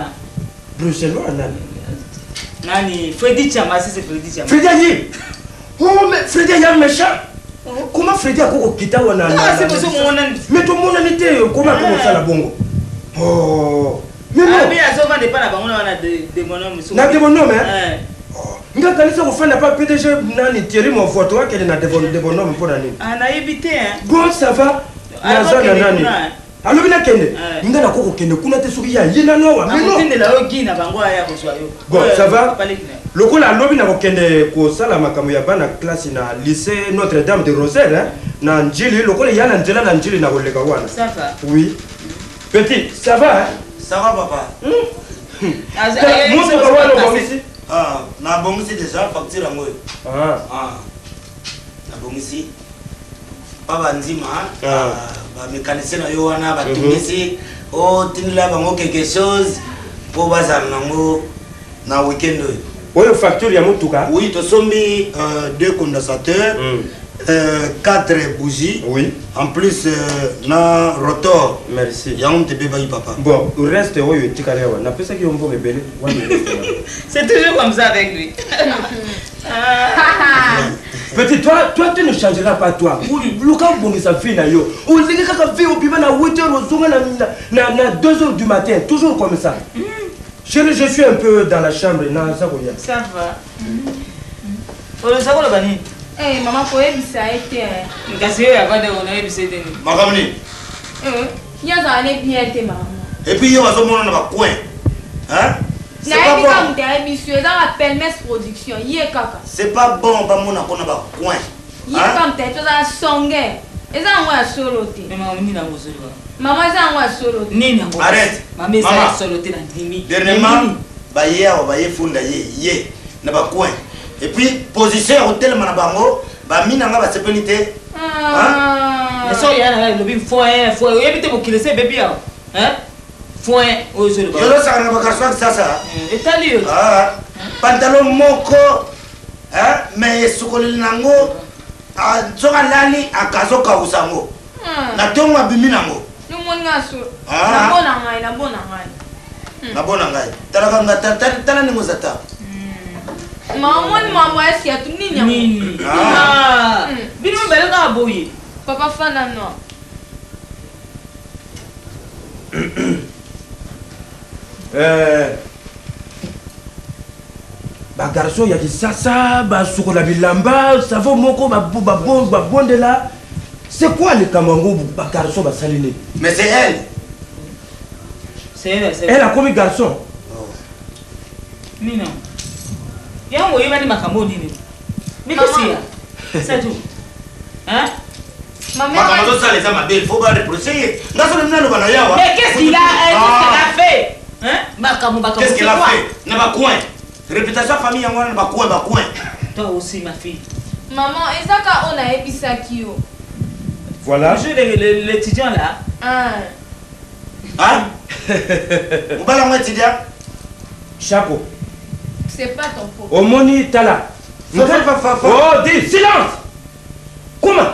Bruxellois, Nani, Freddy Chama, c'est Freddy Chama. Freddy, oh, mais Freddy est méchant. Comment Freddy a quitté ou non? C'est pour ça mon ami. Mais tout le monde était comment ça la bongo? Oh, mais non. Ah, mais à ce moment n'est pas la bonne, on a des bonhommes. Na des bonhommes, hein? Nga kanisa ko fana pas PDG nani Thierry mon photo qu'elle na des bonhommes pour nani. Ah, na évité hein. Bon, ça va. Na zona nani. Alors bina kende. Nga na koko kende kuna te suki ya yina no wa. Mais non. La ogi na bango ya ko soyo. Bon, ça va. Lokola lobi na ko kende ko sala makamu ya bana classe na lycée Notre-Dame de Rosaire hein. Na njili lokola yana njela na njili na koleka wana. Ça va. Oui. Petit, ça va hein? Ça va papa. Montre quoi le bon ici? Ah, na bongisi déjà facture yango. Ah. Na bongisi. Papa nzima ba mécanicien na yo wana ba tumisi o tinila bango quelque chose pour bazar nango na weekend. Oyo facture ya mutuka? Oui, to sombi 2 condensateurs. 4 bougies. Oui. En plus, na rotor. Merci. Y'a te bébé papa. Bon, le reste, oui, tu carré. On a fait ça qui ont beau rebelle. C'est toujours comme ça avec lui. Petit, toi, tu ne changeras pas, toi. Le cas où ça fait, yo. Ou les gars qui au piment à 8h, à 2h du matin. Toujours comme ça. Chérie, je suis un peu dans la chambre. Ça va. On le sait, on le banni. Eh, maman, pour elle, ça a été. Parce qu'il y a pas de honneur, c'est de nous. Magamni. Il y a un bien été, maman. Et puis, il y a un coin. Hein? C'est pas bon. Production. C'est pas bon, pas mon accord dans coin. Il y a comme tête, tu as songé. Et ça, on va solo. Maman, ça, on va solo. Arrête. Maman, ça va solo. Dernièrement, Baye, Funda, Ye, n'a pas coin. Et puis, position hôtel Manabango, Bamina va se péniter. Mais ça, il y a le foin, il y a des qui laissent bébé. Hein? Foin, aux yeux. Je ne sais pas ça. Et t'as lu? Pantalon moko, mais Sokolil Nango, Zogalali, à Kazoka Usango. La tombe à Biminango. Le monde a sur la bonne angaille, la bonne angaille. La bonne angaille. T'as la mozata. Maman, maman, est-ce qu'il y a tout nini? Ah, bino belle na boyi. Papa fan la noix. Bah garçon, il y a qui ça, bah sur la bilamba, ça va moko, bah bon de là. C'est quoi le kamango, bah garçon, bah saliné? Mais c'est elle. C'est elle, c'est elle. Elle a commis garçon. Nino. Y'a un moyen de makambo nini. Mais qu'est-ce c'est tout. Hein? Maman, ça les a ma belle, faut pas reprocher. Mais qu'est-ce qu'il a fait? Hein? Qu'est-ce qu'il a fait? N'a pas coin. Réputation famille en n'a pas coin. Toi aussi ma fille. Maman, est-ce qu'on a ébissé qui yo? Voilà. Toujours l'étudiant là. Hein? Vous parlez en étudiant? Chapeau. C'est pas ton pot. Au moni tala. Oh, dis, silence! Comment?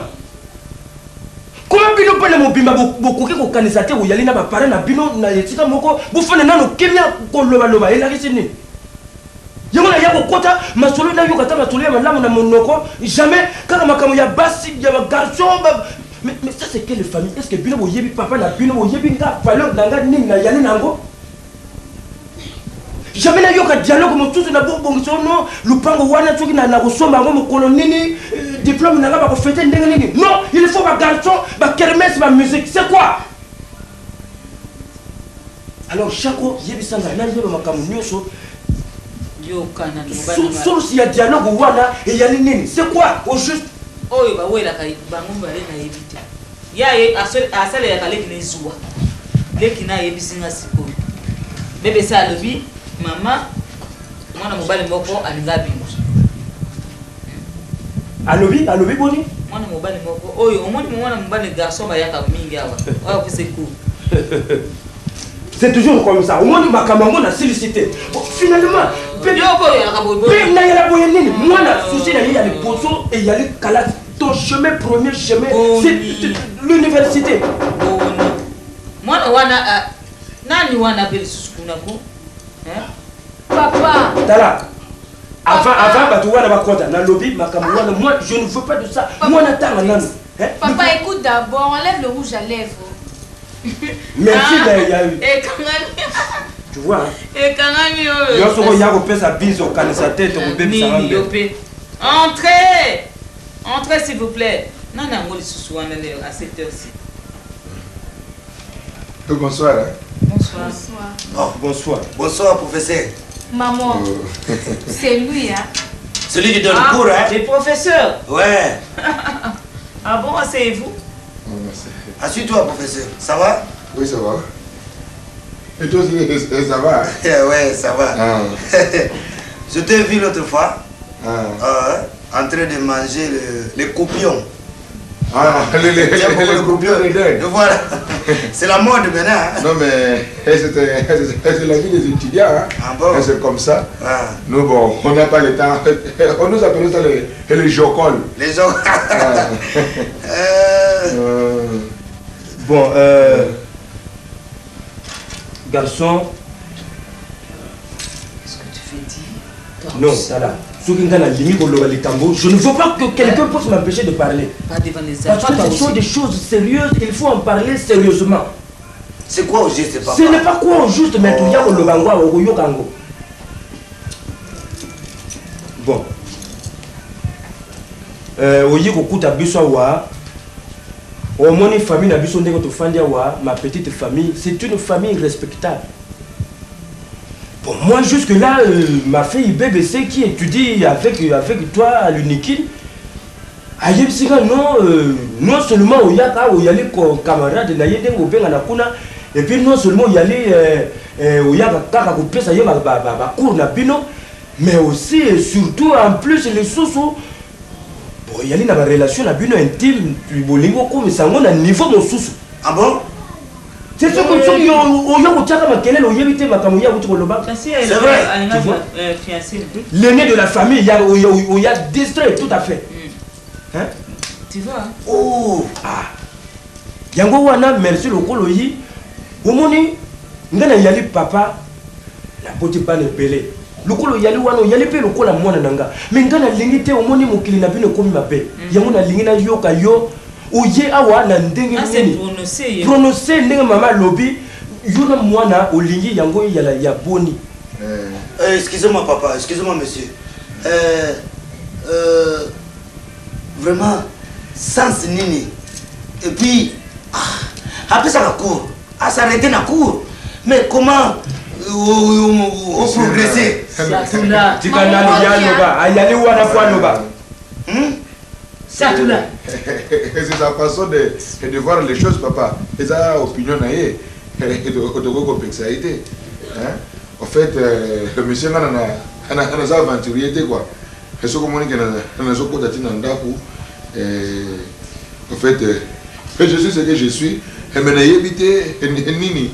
Comment bino pale mobimba bokoki kokanisa te oyali na bapare na bino na etika moko bofane nano kimia koloba elakisi nini? Yango na ya kokota masolo na yo kata masolo ya malamu na monoko jamais kaka makambo ya basi ya garçon mais ça c'est quelle famille? Est-ce que bino boyebi papa na bino boyebi nga valeur na nga nini na yali nango? Jamais na yoka dialogue motusu na bongiso no lupango wana soki na kosomba ngo mokolo nini diplôme na nga ba ko fêter ndenge nini? Non, il faut ba garçon ba kermesse ba musique, c'est quoi? Alors Chako yebisanga na yeba makamu nyoso yoka na source ya dialogue wana et yali nini? C'est quoi au juste? Oyo ba wela kai bango bale na yebite. Ya asale ya kale kine zuwa. Leki na yebisinga sikoyo. Bebe sa lobi mama mwana mobali moko alinga bingo. Alobi boni? Mwana mobali moko oyo omoni mwana mobali garçon ba yaka mingi awa. Oyo pese ku. C'est toujours comme ça. Au moins makambo na silicité. Finalement, na yala boye nini? Moi na souci na yali poso et yali kala ton chemin premier chemin c'est l'université. Mwana wana nani wana beli susukuna ko? Papa. Tala. Avant batu wana bakota na lobby makambo wana moi je ne veux pas de ça. Moi na tanga nanu. Papa écoute d'abord, enlève le rouge à lèvres. Merci il y a eu. Et kangani. Tu vois hein? Et kangani yo. Yo soko ya ko pesa biso kanisa tete ko bebi sa rambe. Entrez. Entrez s'il vous plaît. Nana ngoli susu wana leo à cette heure-ci. Bonsoir. Hein? Bonsoir. Oh, bonsoir. Bonsoir, professeur. Maman, c'est lui, hein? Celui qui donne le cours, hein? Le professeur. Ouais. Ah bon, asseyez-vous. Assieds-toi, professeur. Ça va? Oui, ça va. Et toi aussi, ça va? Ouais, ça va. Ah. Je t'ai vu l'autre fois en train de manger les copions. Ah, les copions de dingue. Voilà. C'est la mode maintenant. Hein? Non, mais c'est la vie des étudiants. Hein? Ah bon? C'est comme ça. Ah. Nous, bon, on n'a pas le temps. On nous appelle ça les jocoles. Les jocoles. Ah. Bon, garçon. Qu'est-ce que tu fais dire? Non, ça là. Je ne veux pas que quelqu'un puisse m'empêcher de parler. Pas devant les Parce que ce sont des choses sérieuses, il faut en parler sérieusement. C'est quoi au juste, papa? Ce n'est pas quoi au juste, mais tout y a le bangwa au yokango. Bon. Oye kokuta biso wa. Au moins une famille na biso ndeko to fandi wa, ma petite famille, c'est une famille respectable. Bon, moi jusque-là, ma fille BBC qui étudie avec toi à l'Unikin, non seulement il y a les camarades et puis non seulement il y a les mais aussi et surtout en plus les sous il y a une relation intime, comme ça, on a un niveau de sous. Ah bon? C'est ce que tu as c'est vrai. L'aîné de la famille, il y a distrait, tout à fait. Hein? Tu vois? Oh! Ah! Yango wana merci le koloyi. Omoni ngana yali papa la poti pas ne pelé. Le kolo yali wana yali pe le kola mwana nanga. Mais ngana lingite omoni mokili na bino komi mabe. Yango na lingi na yoka yo. Oye awa na ndenge nini prononcer ndenge mama lobi yuna mwana olingi yango ya boni. Excusez-moi papa, excusez-moi monsieur. Vraiment sans nini. Et puis après ça la cour, s'arrêter la cour. Mais comment au progresser? Tu kana loba, ayali wana kwa loba. C'est sa façon de voir les choses, papa. Et ça, opinion, de complexité. En fait, le monsieur a un aventurier, quoi. Et ce que je dis, en fait, je suis ce que je suis. Et maintenant, éviter Nini.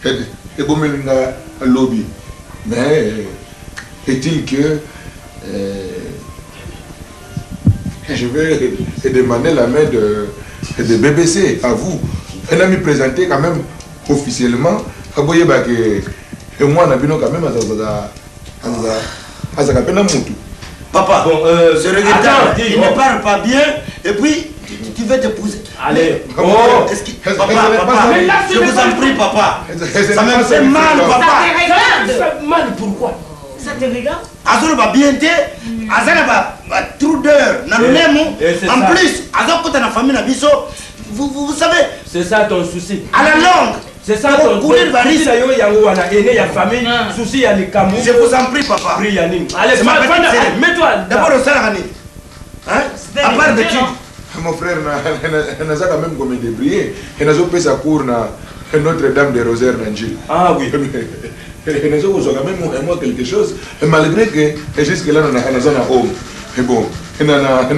Et bon, un lobby. Mais est-il que je vais demander la main de BBC à vous. Elle a mis présenté quand même officiellement. Et moi, on a vu quand même Papa, ce regrettant, il ne parle pas bien. Et puis, tu veux te poser. Allez, papa, je vous en prie, papa. Ça me fait mal, papa. Ça te regarde. Ça fait mal, pourquoi? Ça te regarde? Azul va bien te, Azul va trou d'heure, en plus, Azul quand on a famille na biso, vous savez. C'est ça ton souci. À la longue. C'est ça ton souci. Souci à l'écamou. Je vous en prie, papa. Allez, mets-toi. D'abord au Sarani. Hein? À part d'études. Mon frère, on a quand même comme débrouillé. On a fait sa cour na Notre-Dame des Rosaires d'Angile. Ah oui. On a quand même quelque chose. Malgré que jusque-là, on a un homme. Mais bon, on a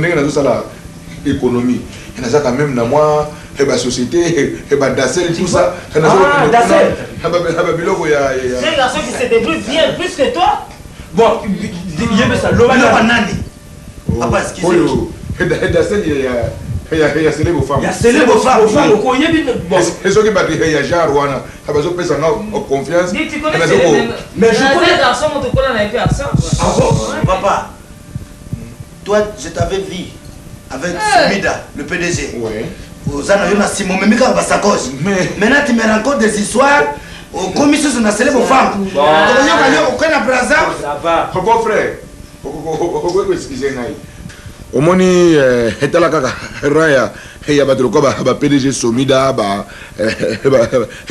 l'économie. On a quand même moi. Et la société, et Dassel, tout ça. Ah, Dassel. C'est un garçon qui se débrouille bien plus que toi. Bon, il y a ça. Papa, excusez-moi. Dassel, il y a célèbre femmes. Il y a célèbre femmes. Et ceux qui battent, il y a Jarwana. Ça va se faire confiance. Dis, tu connais célèbre. Mais je connais garçon, mon tour, on a été accent. Papa, toi, je t'avais vu avec Sumida, le PDG. Ouais. Maintenant, tu me racontes des histoires. Comme ils sont célèbres femmes. Ça va. Mon frère. Au moins, il y a PDG Somida,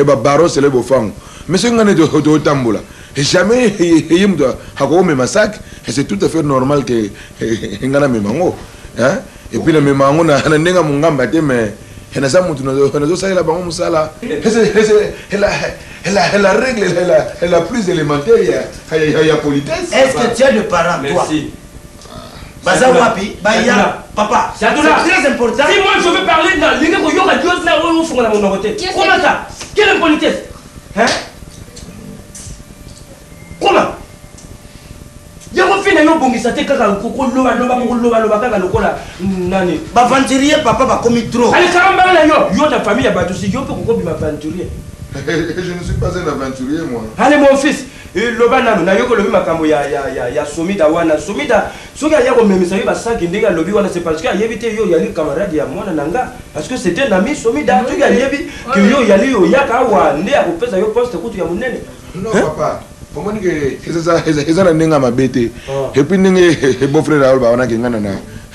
Baron célèbre femmes. Mais c'est un tamboula. Et jamais il y a un massacre. Et c'est tout à fait normal que il y ait un mémango. Et puis le mémango, il y a un mais elle la règle est la plus élémentaire, il y a politesse. Est-ce que tu as des parents, toi? Merci. Papa, c'est très important. Si moi je veux parler comment ça? Quelle impolitesse? Hein? Comment? Il y a un fait un bon qui s'attaque à aventurier, papa va commettre trop. Allez, caramba, il y a ta famille à Batousi, il y a aventurier. Je ne suis pas un aventurier, moi. Allez, mon fils, Lobana, il y a le Makambo, il y a Somida, Somida, Soga, il y a même ça, il va s'en guider à lobby, c'est parce qu'il y a évité, il y a les camarades, il y a moi, Nanga, parce que c'était un ami, Somida, il y a Yebi, il y a les Yakawa, né à Opesa, il y a poste, écoute, il y a mon nez. Non, papa. Pour moi, c'est ça, ma bête. Et puis, mon frère, on a gagné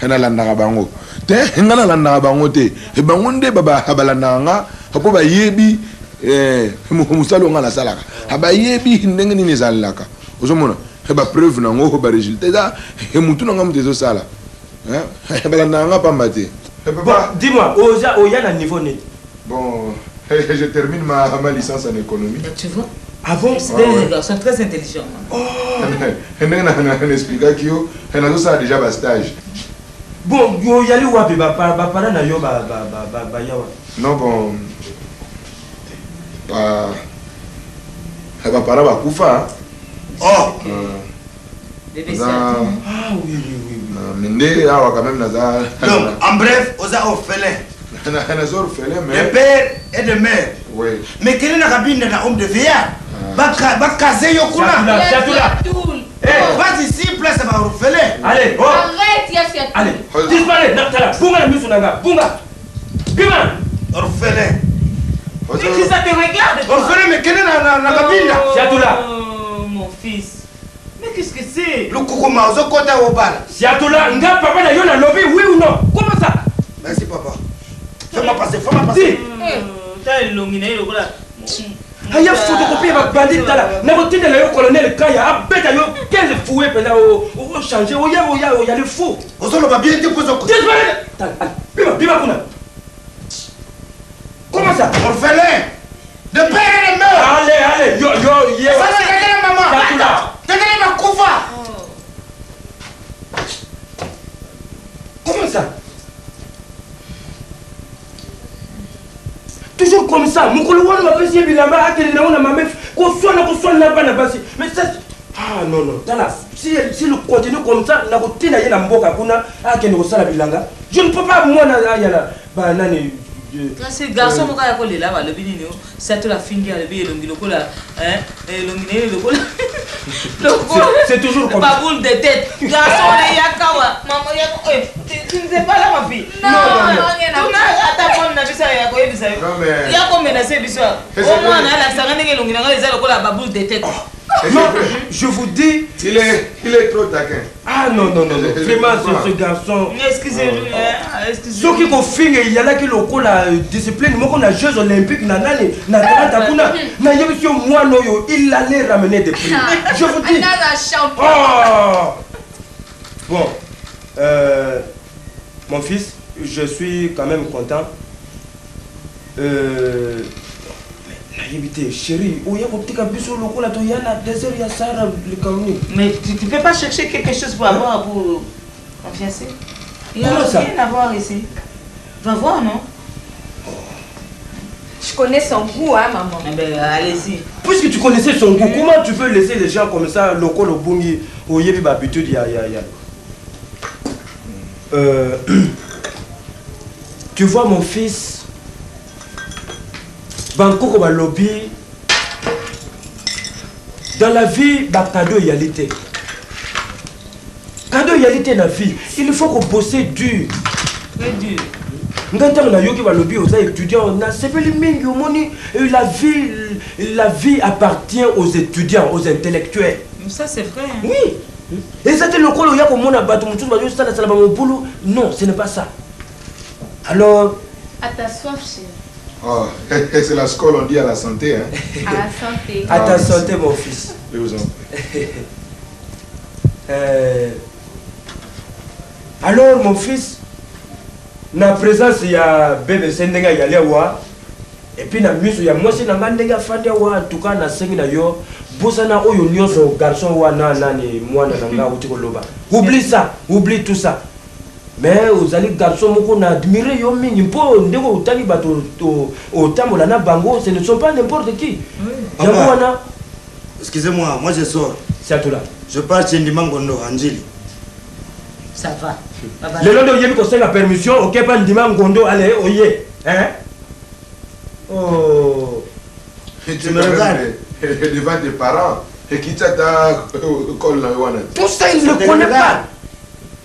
un landabango. T'es un landabango, et bangonde, baba, abalananga, apoba yebi, Moussalon la salaka. Abayebi, n'engeni zalaka. Osomona, eba preuve nango, eba résultat, et moutounanga moutezo sala. Abalananga pas maté. Dis-moi, il y a un niveau net. Bon, je termine ma licence en économie. Tu vois? Avant, c'est un garçon très intelligent. Oh! On explique qu'il a déjà un stage. Bon, il y a les wapi, non, bon. Papa va koufa. Oh! Ah oui, oui. Donc, en bref, aux orphelins. De père et de mère. Oui. Mais quel est la cabine d'un homme de vieillard? Va caser Yokuna. Va ici, place à orphelin. Allez, oh. Arrête, Yassia. Allez, disparaît. Bunga la Musunanga. Bunga. Bima. Orphelin. Mais qui ça te regarde? Orphelin, mais quel est la cabine? Siatoula. Oh, mon fils. Mais qu'est-ce que c'est? Le Koukouma, au côté au bal. Siatoula, nga papa na yo na lobby, oui ou non? Comment ça? Merci, papa. Fais-moi passer. T'as une longue nez, voilà. Il y a photocopie avec bandit là. N'a pas dit le colonel Kaya, a bête à yo 15 fouets pendant au changer, il y a le fou. Au sol, on va bien te poser. Bima, Kuna. Comment ça? Orphelin. De père et de mère. Allez, yo. Ça va regarder maman. T'as ma koufa. Comment ça? ça. Mon collègue, on m'a fait si bilamba, à quel on a ma meuf, qu'on soit n'a pas basi. Mais ça. Ah non, non, si le continue comme ça, na routine na yena mboka kuna, à quel on la bilanga. Je ne peux pas, moi, na banane. C'est garçon qui a collé là, le bini, c'est la fin qui a levé le minocola, hein, et le miné, le cola. C'est toujours comme ça. Pas boule de tête. Garçon, il y a kawa. Maman, tu ne sais pas là, ma fille. Non, non, attends, on a vu ça, il y a quoi, il y a quoi menacé, bisous. Au moins, on a la sarane qui est l'ongina, les ailes, la boule de tête. Non, je vous dis, il est trop taquin. Ah non, non, non, non. Vraiment, ce garçon. Excusez-lui, excusez-lui. Ce qui confie, il y a là qui ont la discipline, moi, on a Jeux Olympiques, il allait ramener des prix. Je vous dis. Oh. Bon, mon fils, je suis quand même content. Chérie, mais tu ne peux pas chercher quelque chose pour avoir pour un fiancé. Il n'y a rien à voir ici. Va voir, non? Je connais son goût, hein, maman. Eh ben, allez-y. Puisque tu connaissais son goût, comment tu peux laisser les gens comme ça, loco, le bungi, au yebi d'habitude, Tu vois, mon fils, Bangkok va lobby. Dans la vie, cadeau égalité. Cadeau égalité dans la vie. Il faut qu'on bosse dur. Très dur. Quand on a yoki va lobby aux étudiants, on a la vie appartient aux étudiants, aux intellectuels. Ça c'est vrai. Hein? Oui. Et c'était le col où il y a comme on a battu mon non, ce n'est pas ça. Alors. À ta soif, chérie. Oh, c'est la scole, on dit à la santé. Hein. À la santé. À ta santé, mon fils. Je vous en prie. Alors, mon fils, na présence, il y a bébé Sendenga, il y a Lewa. Et puis, na mise, il y a moi, c'est na Mandenga Fandewa, en tout cas, na Sengi na yo. Bosana Oyo Nyoso, garçon, wa na nani, moi, na nanga, Utikoloba. Oublie ça, oublie tout ça. Mais aux allez garçons, on a admiré yo mingi po ndeko utali bato au tamola na bango, ce ne sont pas n'importe qui. Papa, excusez-moi, moi je sors. C'est à toi là. Je pars chez Ndimangondo, Angeli. Ça va. Le long de Yemi qu'on la permission, ok, pas Ndimangondo, allez, oye. Hein? Oh. Tu me regardes devant tes parents et qui t'a collé là. Tout ça, il ne le connaît pas.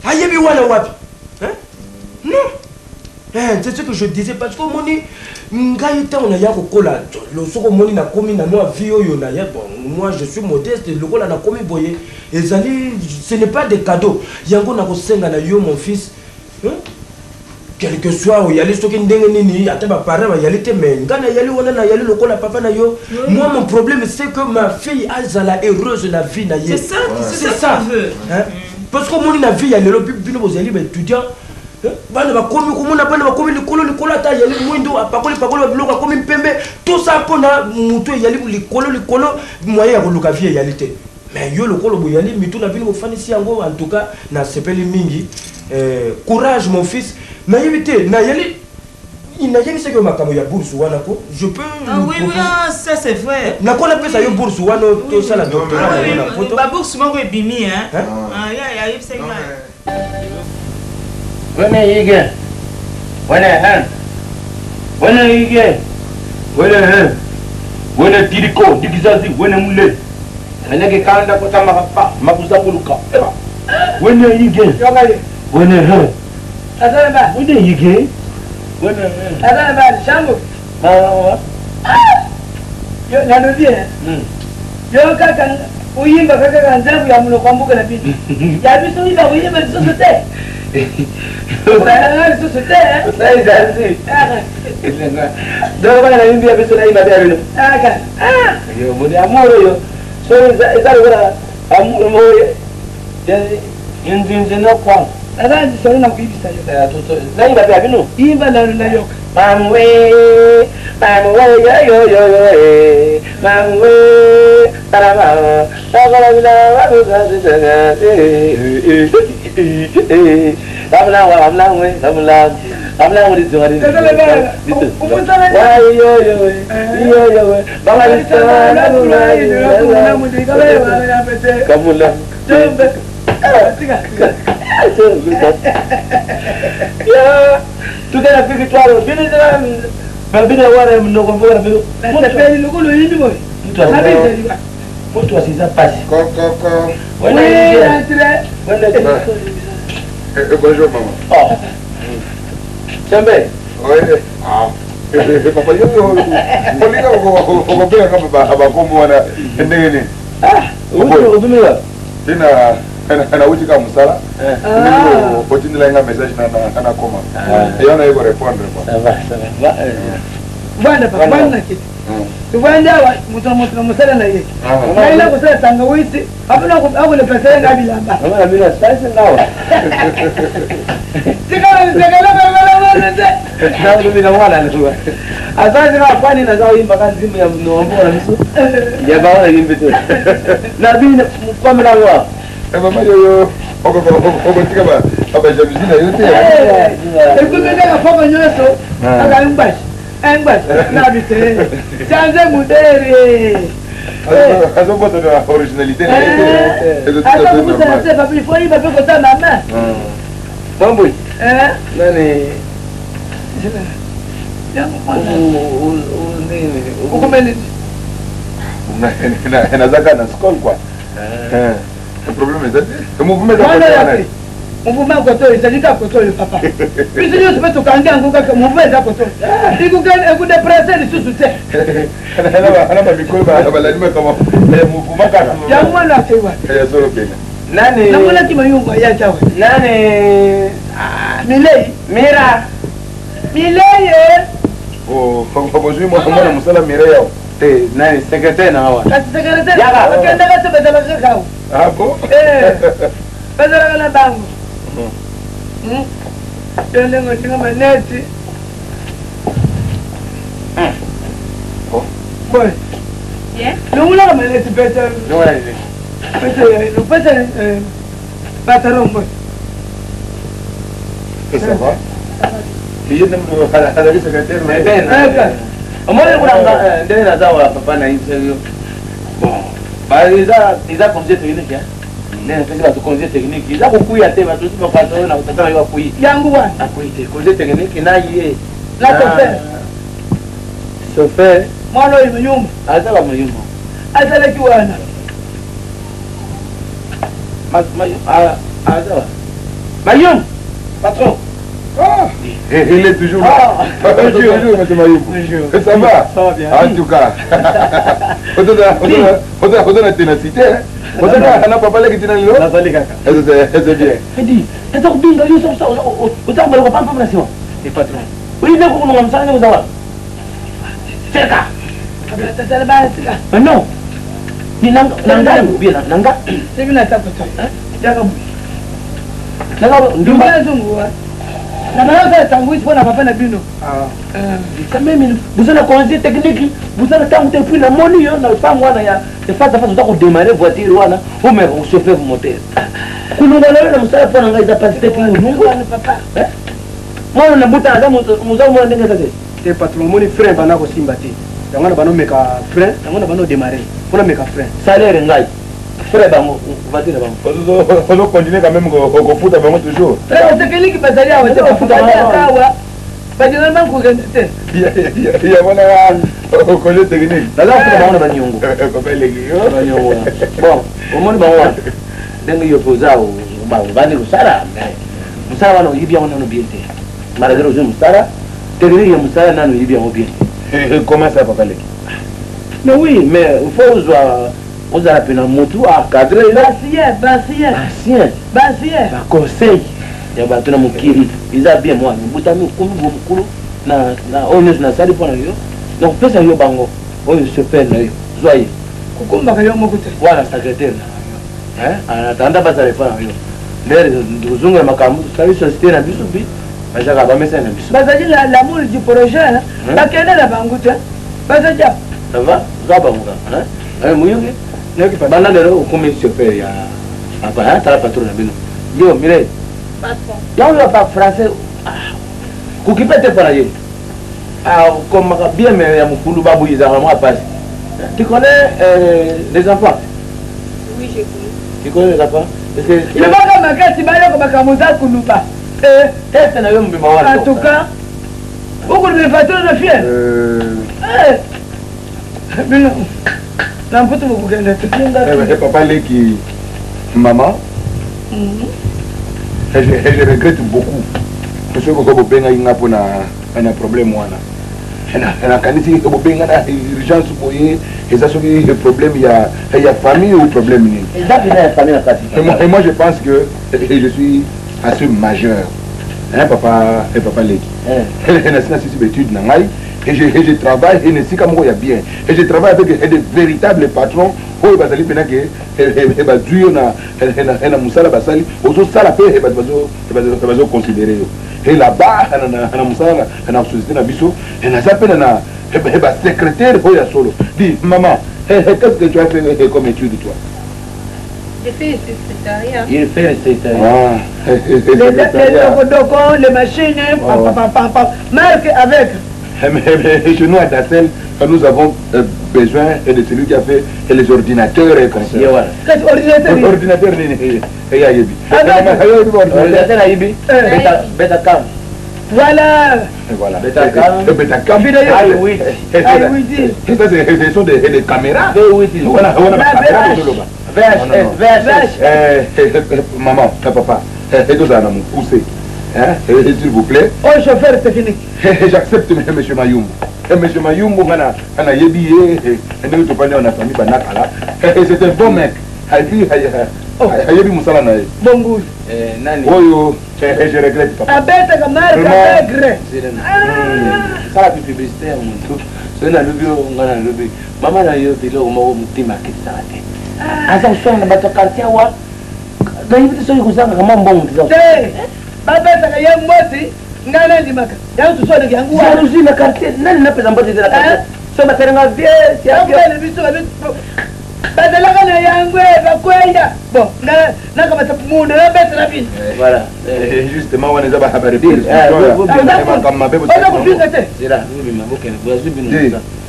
Ayebi wana wapi. Non. C'est ce que je disais parce que moni ngaïta on a ya kokola le soko moni na komi na moi vie oyo na ya bon moi je suis modeste le kola na komi boye ezali ce n'est pas des cadeaux yango na kosenga na yo mon fils quel que soit où yali soki ndenge nini ata ba parents ba yali te mais ngana yali wana na yali le kola papa na yo moi mon problème c'est que ma fille azala heureuse la vie na ye c'est ça parce que moni na vie ya lelo bino bozali ba étudiant bana bakomi komona bana bakomi likolo ata yali mwindo apakoli biloko akomi mpembe tout ça mpona mutu eyali likolo moyen ya koluka vie eyali te mais yo lokolo boyali mitu na bino bofanisi yango en tout cas nasepeli mingi courage mon fils nayebi te nayali inayebisaki yo makambo ya bourse wana ko je peux oui ça c'est vrai nakona pesa yo bourse wana tosala doctorat na yo na poto babourse moko ebimi yayebisaki When again? When I hand? When again? When I hand? When I tiriko, digizazi, when I mule. And I get kanda kota makapa, makuza muluka. When again? When I hand? When again? When I hand? Shango. Yo narudia. Yo kaka uyimba kaka kanzabu ya mlo kwambuka na pili. Ya biso iba uyimba sosote. Saya janji. Dua kali na mimi biasa na ibada yenu. Yo mudi amoro yo. So izali wala amoro. Jadi injin no kwa. Ada sori na kuibisa yo. Toto. Na ibada yenu. Imba na yoka. Mamwe, mamwe, yo, mamwe, tarama, tu quer a victoire, Babina wara mnoko mbora mbio. Mbona peli lukulo yindi boy. Mtu asiza pasi. Ko. Wana yindi. Bonjour maman. Oh. Chambe. Ouais. Ah. Papa yo polika ko pela kama abakombo wana ndengene. Ah, utumila. Ana uchi kama msala. Ndio potindela nga message na koma. Yona yuko répondre quoi. Ça va. Bwana papa bwana kitu. Tubanda wa mtu msala na yeye. Na ila kusema tangawizi, hapana hapo ile pesa yangu bilamba. Mama mimi sasa ngawa. Na mimi na wala ndio. Asante kwa kwani na zao imba kazi ya mnoombo na msu. Ya baona yimbe tu. Na mimi kwa mlango. Mama yo tika ba jamizina yote. Ekumbeka papa nyoso. Akaimbashi. Engbashi na bite. Chanze mudere. Azo boto de originalité. Asa kusa se papi faut imba peko ta mama. Mambo. Nani? Ukumeni. Na zaka na school quoi. Le problème est que le mouvement de mouvement koto itajika koto papa. Bisi yo sipeto kanga ngoka mouvement za koto. Ikugani ekude presse ni susute. Ana ba mikolo ba la lima kama le mouvement kana. Ya mwana tewa. Ya solo pena. Nani? Na mwana kima yunga ya chawe. Nani? Milei. Mira. Milei. Oh, bonjour moi musala mira yao. Nani secrétaire na hawa. Secrétaire. Ya kenda kata bedala kakao. Ah bon? Bedala na bango. Yende ngotinga maneti. Boy. Yeah? Lungula kama maneti better. No wala ile. Better pataron boy. Ça va? Iyo ndio hada secrétaire na ben. Amore kuna ndene na zawa papa na interview. Bon. Ba iza conseil technique ya. Ndene pesa tu conseil technique. Iza kukuya te ba tu papa to na utaka yo kuyi. Yangu bwana. Akuite conseil technique na yeye. La chauffeur. Chauffeur. Mwana wa nyumba. Aza ba myumba. Aza la kiwana. Mayum. Patron. Ah, il est toujours là. Bonjour, monsieur Mayou. Ça va? Ça va bien. En tout cas. On a ténacité. On a pas parlé que tu n'as pas parlé. C'est bien. Dis, est-ce que tu as dit ça? Tu as pas parlé de et patron. Oui, il est pour nous ça, nous avons. C'est ça. Non. Ni nanga bien nanga. C'est bien ça pour toi. Nanga. Nanga ndumba zungwa. Na maana tangu hizo na papa na bino. Ça même vous avez conseil technique, vous avez tant depuis la monnaie na femme wana ya face à face on démarrer voiture wana ou mais on chauffer moteur. Kulunga na msala pana ngai capacité pour nous papa. Moi na buta za muzao mwana ndenge sasa. Te patron moni frein bana ko simba te. Yangana bano meka frein, yangana bano démarrer. Pona meka frein. Salaire ngai. Frère bango, voiture bango. On continue quand même au foot bango toujours. C'est quelqu'un qui passe à la foot à pas de normal qu'on gagne. Il y a voilà au collège technique. Là on va banyongo. Papa les gars. Banyongo. Bon, au monde bango. Dengue yo poza o bango bani usara. Musara wana yibia wana no biente. Malgré aux musara, technique ya musara nano yibia o biente. Comment ça papa les gars? Mais oui, mais il faut on a appelé un moto à cadrer là. Bastien. Conseil. Il y a battu mon kiri. Ils ont bien moi. Vous avez mis na honnête na sali pour nous. Donc pesa yo bango. On se fait là. Soyez. Kukumba kayo mokote. Voilà secrétaire. Hein? En attendant pas ça les faire yo. D'ailleurs nous zunga makamu, ça société na biso bi. bazaka bamesa na biso bazali na l'amour du projet bakende na bango te bazali ça va zabanguka muyuki noki bana lero okomi chauffeur ya apa tala patron na bino yo mire patron yo pas français kukipete para ye comme bien mais ya mukulu babu izaka moi passe tu connais les enfants Oui, je connais. tu connais les enfants libaka makasi bayoko bakamuza kuluba tete na yo mbima wana en tout cas ukuluba patron na fier bino na mputu mukugenda tu papa leki maman je regrette beaucoup parce que ko bobenga inga pona un problème wana na kanisi ko bobenga na urgence boye eza soki problème ya famille ou problème ni et moi je pense que je suis assez majeur hein papa leki na sina sisi étude na ngai et je travaille et ne sais comment il y a bien et je travaille avec des véritables patrons oyo bazali pena ke baduyo na musala basali ozo sala pe bazo considérer et là-bas na musala na société na biso et na ça pena na secrétaire oyo solo dis maman qu'est-ce que tu as fait comme étude toi? J'ai fait le secrétariat. Il fait le secrétariat. Les locaux, les machines, marque avec. Mais chez nous à Dassel, nous avons besoin de celui qui a fait les ordinateurs et comme ça. Ordinateur, voilà. Voilà. Betacam. Oui. Ce sont des caméras. Oui. Maman, papa, et tout ça, nous poussé. S'il vous plaît. Oh, chauffeur technique. J'accepte, monsieur Mayumbu. Monsieur Mayumbu, on a yébi, et nous sommes pas en famille, c'est un bon mec. Yébi Moussala Nae. Bon goût. Oh, je regrette, papa. Abête comme marque avec. Ça la publicité à mon truc. C'est un lobby, on a un lobby. Maman a eu des lots, on m'a dit ma question. Asa usona bato quartier wa. David so yikuza kama mbongo ndizo. Babeta ka yang moti ngana ndimaka. Yang tusone yangu wa. Sio uzima quartier nani napeza mboti zile quartier. So materenga vie ya kwa biso badala kana yangu bakwenda. Bon, na kama tapumunde na beta na bini. Voilà. Justement on les a habari pili. Kama bebo. Ona kupinga te. Zira, ubi maboke ni bwazu bino.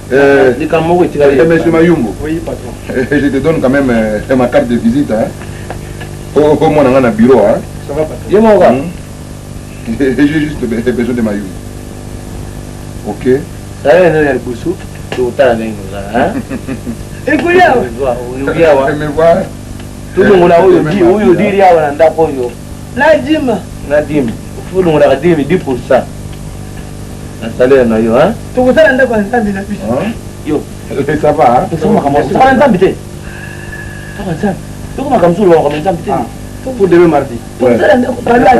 Monsieur Mayumbu, oui, patron. Je te donne quand même ma carte de visite. Hein. Au moins, on a un bureau. Hein. Ça va, patron. J'ai juste besoin de Mayumbu. Ok. Ça va, il y a le boussou. Tu as avec nous. Hein? Et puis, là, me voir. Tout le monde a dit, oui, dit, il y a un d'accord. La dîme. La dîme. Il faut nous la dîme 10%. Salaire na yo hein to ko sala ndako nsambi na biso yo ça va hein ça va comment ça va nsambi te ça va nsambi to ko makamsulu wa kama nsambi te pour demain mardi to sala ndako balwa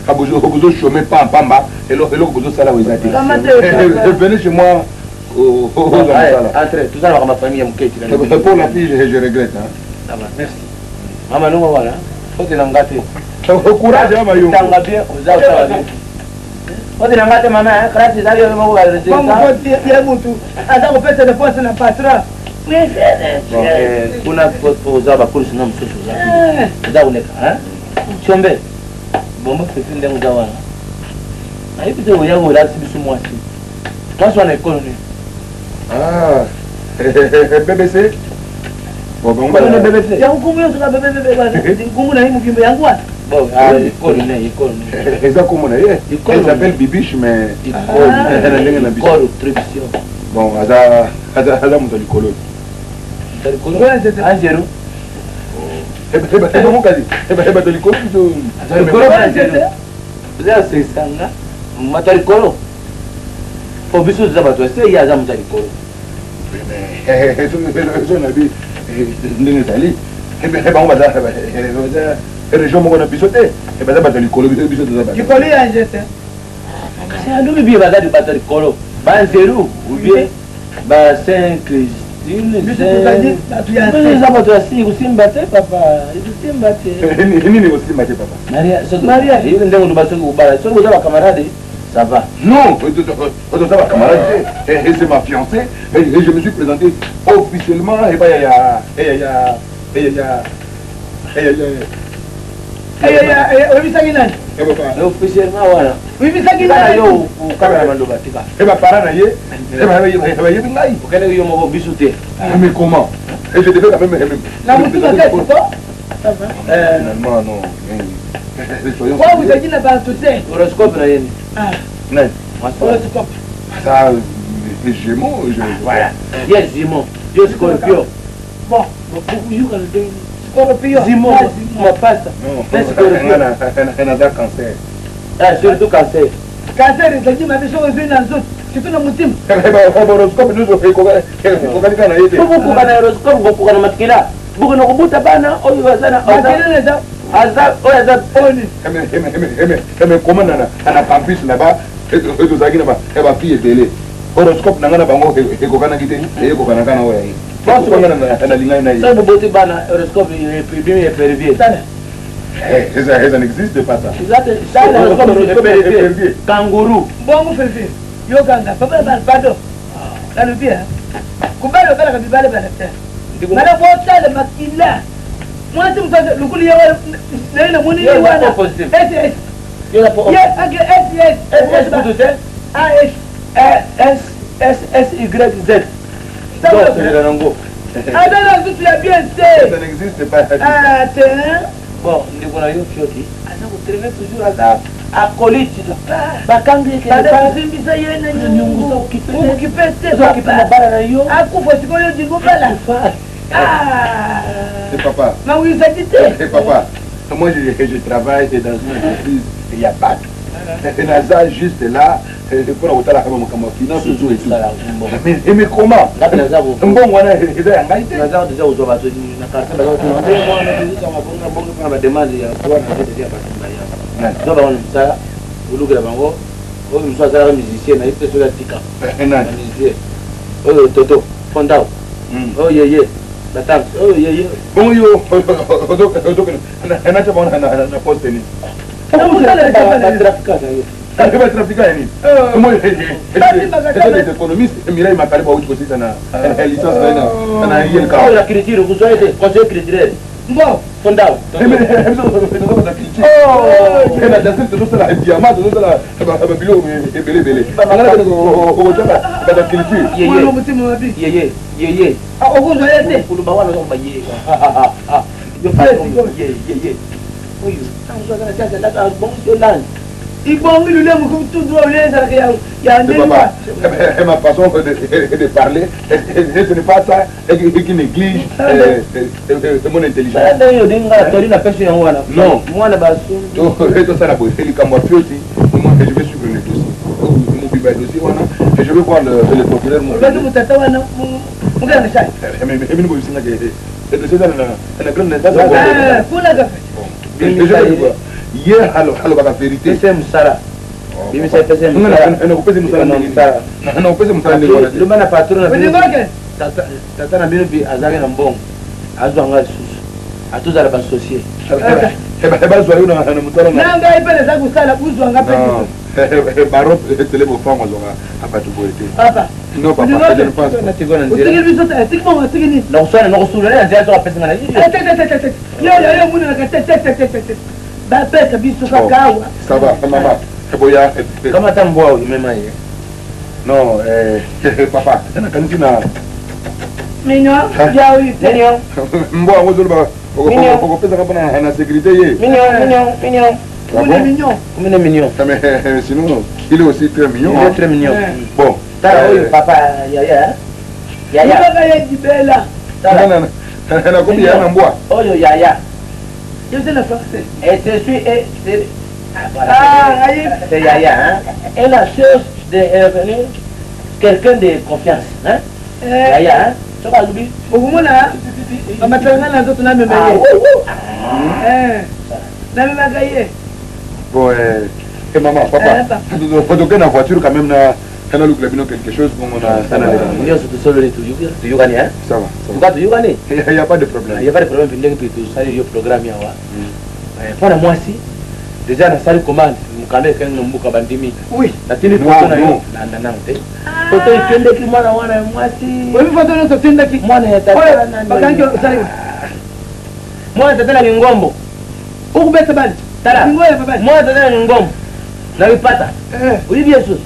ah vous chômer pas pamba et l'autre vous sala vous êtes venez chez moi au entre tout ça ma famille mketi pour la fille je regrette hein ça va merci maman nous voilà faut te l'engate courage maman yo tanga bien aux autres Odi na ngate mama klasi zali yo mwa wale je. Mama koti ya mtu ata pesa de poste na patra. Kuna poza ba kurisi na msosho za. Za uneka, hein? Chombe. Bomba fefi ndengo za wana. Aipi te oya ngora sibisu mwasi. Mwaso na economy. Ah. BBC. Bon, na BBC. Ya hukumu yo sika BBC bwana. Hukumu na himu kimbe yangu wapi? Bon, école. Exactement comme on a dit. Elle s'appelle Bibiche, mais école traduction. Bon, Ada monte l'école. Angelo. Comment quasi? De l'école plutôt. Vous avez ça là? Mataricolo. Pour biso za bato, c'est ya za mataricolo. Mais on a dit ndenge zali. On va dire région moko na biso te e baza bato likolo biso toza bato likolo ya njete c'est andubi biye baza bato likolo ba 0 ou bien ba 5 usimba te papa usimba te nini usimba te papa Maria ile ndio ndo basi ubaya sio ndo camarade ça va non on va camarade et c'est ma fiancée et je me suis présenté officiellement et bah officiellement voilà oui mais ça qui là yo cameraman do batika et bah parana ye et bah ye ngai okale yo mo bisouté mais comment et je devais quand même la moto va faire quoi ça va non non quoi vous avez dit là bas tout c'est horoscope là yeni ah non horoscope ça les Gémeaux voilà yes Gémeaux yo Scorpio bon beaucoup you can do Scorpio Gémeaux ma pasta non Scorpio on a cancer ah surtout cancer cancer c'est dit ma vie sur une autre c'est tout le mutim horoscope nous fait quoi kana yete beaucoup kana horoscope beaucoup kana matkila beaucoup no kubuta bana oyo bazana aza oyo poni eme comment na campus là-bas et tout ça qui là-bas et ba fille télé horoscope nanga na bango ekokana kite ekokana kana oyo yi parce que na linga na yi ça bobote bana horoscope est vérifié ça n'existe pas ça kangourou bongo fefe yo ganga papa pardon la le bien kubalo bala kabibale bala tena mala bota le makila moi tu me le coulier na moni wana SS yo la po yes SYZ ça va nango alors tu l'as bien fait ça n'existe pas ah tiens bon ndiko na yo fioti ana ko traîner toujours à colite bakangi ke ba zimbisa yena nyungu ukipete bala na yo akufa siko yo dingo bala ah c'est papa ma oui ça dit c'est papa moi je travaille dans une entreprise il y a pas et Naza juste là pour la finance tout et tout mais comment bon wana eza ya ngai Naza déjà aux oba na carte ba ko na demande ya kwa na ya zoba on ça ulugela bango o mswa za musicien na ite sur la tika na musicien o toto fondao o yeye batang o yeye bon yo na cha bona na poste ni moi les économistes Mireille Makariba où tu na licence na rien ka la critique vous avez conseil critique bon fondao na danser tout ça la diamant tout ça la bilo belé ngala ko tata ba critique yeye ah o ko zoete ku ba wana ba yeye yo fa yeye oyo tanzo kana sasa ndaka bon land ibongi lule mu tout droit les ya ndema ma façon de parler ce n'est pas ça qui néglige mon intelligence yo dinga tori na pesa yangu wana non mwana basu to ça la boîte kama fioti moi je vais suivre le dossier mon biba dossier wana et je vais voir le procureur mon bado mutata wana muganga sai mais ni bo bisinga ke dossier na grande nation kuna gafe hier halo baka vérité c'est musara bimi sai pesa musara na kupesa musara na kupesa musara ndio bana patron na tata na bino bi azake na mbongo azo anga susu atuza la bassocier eba zo yuna na mutara na nanga ipele za kusala kuzo anga pesa baro tele bo fango zonga apa tu boete papa non papa je ne pense pas tigona nzira utigili biso ta tikmo utigili na kusana na kusula na nzira zo pesa ngana yo muna na tete ba pesa biso kakawa ça va maman boya kama tambwa umema ye non papa na kantina minyo yawi minyo mbwa ngozo ba ko pesa kapana na sécurité ye minyo Combien de millions? Sinon, il est aussi très mignon. Il est très mignon. Bon. Papa, Yaya. Yaya. Bella. Elle a combien en bois? Oh, Yaya. Je sais le français. Et je suis. C'est Yaya. Et la chose de quelqu'un de confiance. Yaya. Tu vas l'oublier? Au moins là, on m'a fait un autre nom. Bon, et maman, papa, faut toquer la voiture quand même on a lu quelque chose pour mon ça va. Il y a surtout solo les tu gagnes hein. Ça va. En tout cas tu gagnes. Il y a pas de problème. Il y a pas de problème pendant que tu sali le programme ya wa. Pour moi si déjà na sali commande mukande quand nous mbuka bandimi. Oui. Lakini photo na hiyo na nante. Photo ikende ki mwana wana mwasi. Wewe photo ndio tenda ki mwana ya tata na bakangi sali. Mwana tata ni ngombo. Ukubeta bali. Tala. Ngoya baba. Mwana tata ni ngombo. Na vipata. Uli bien sûr.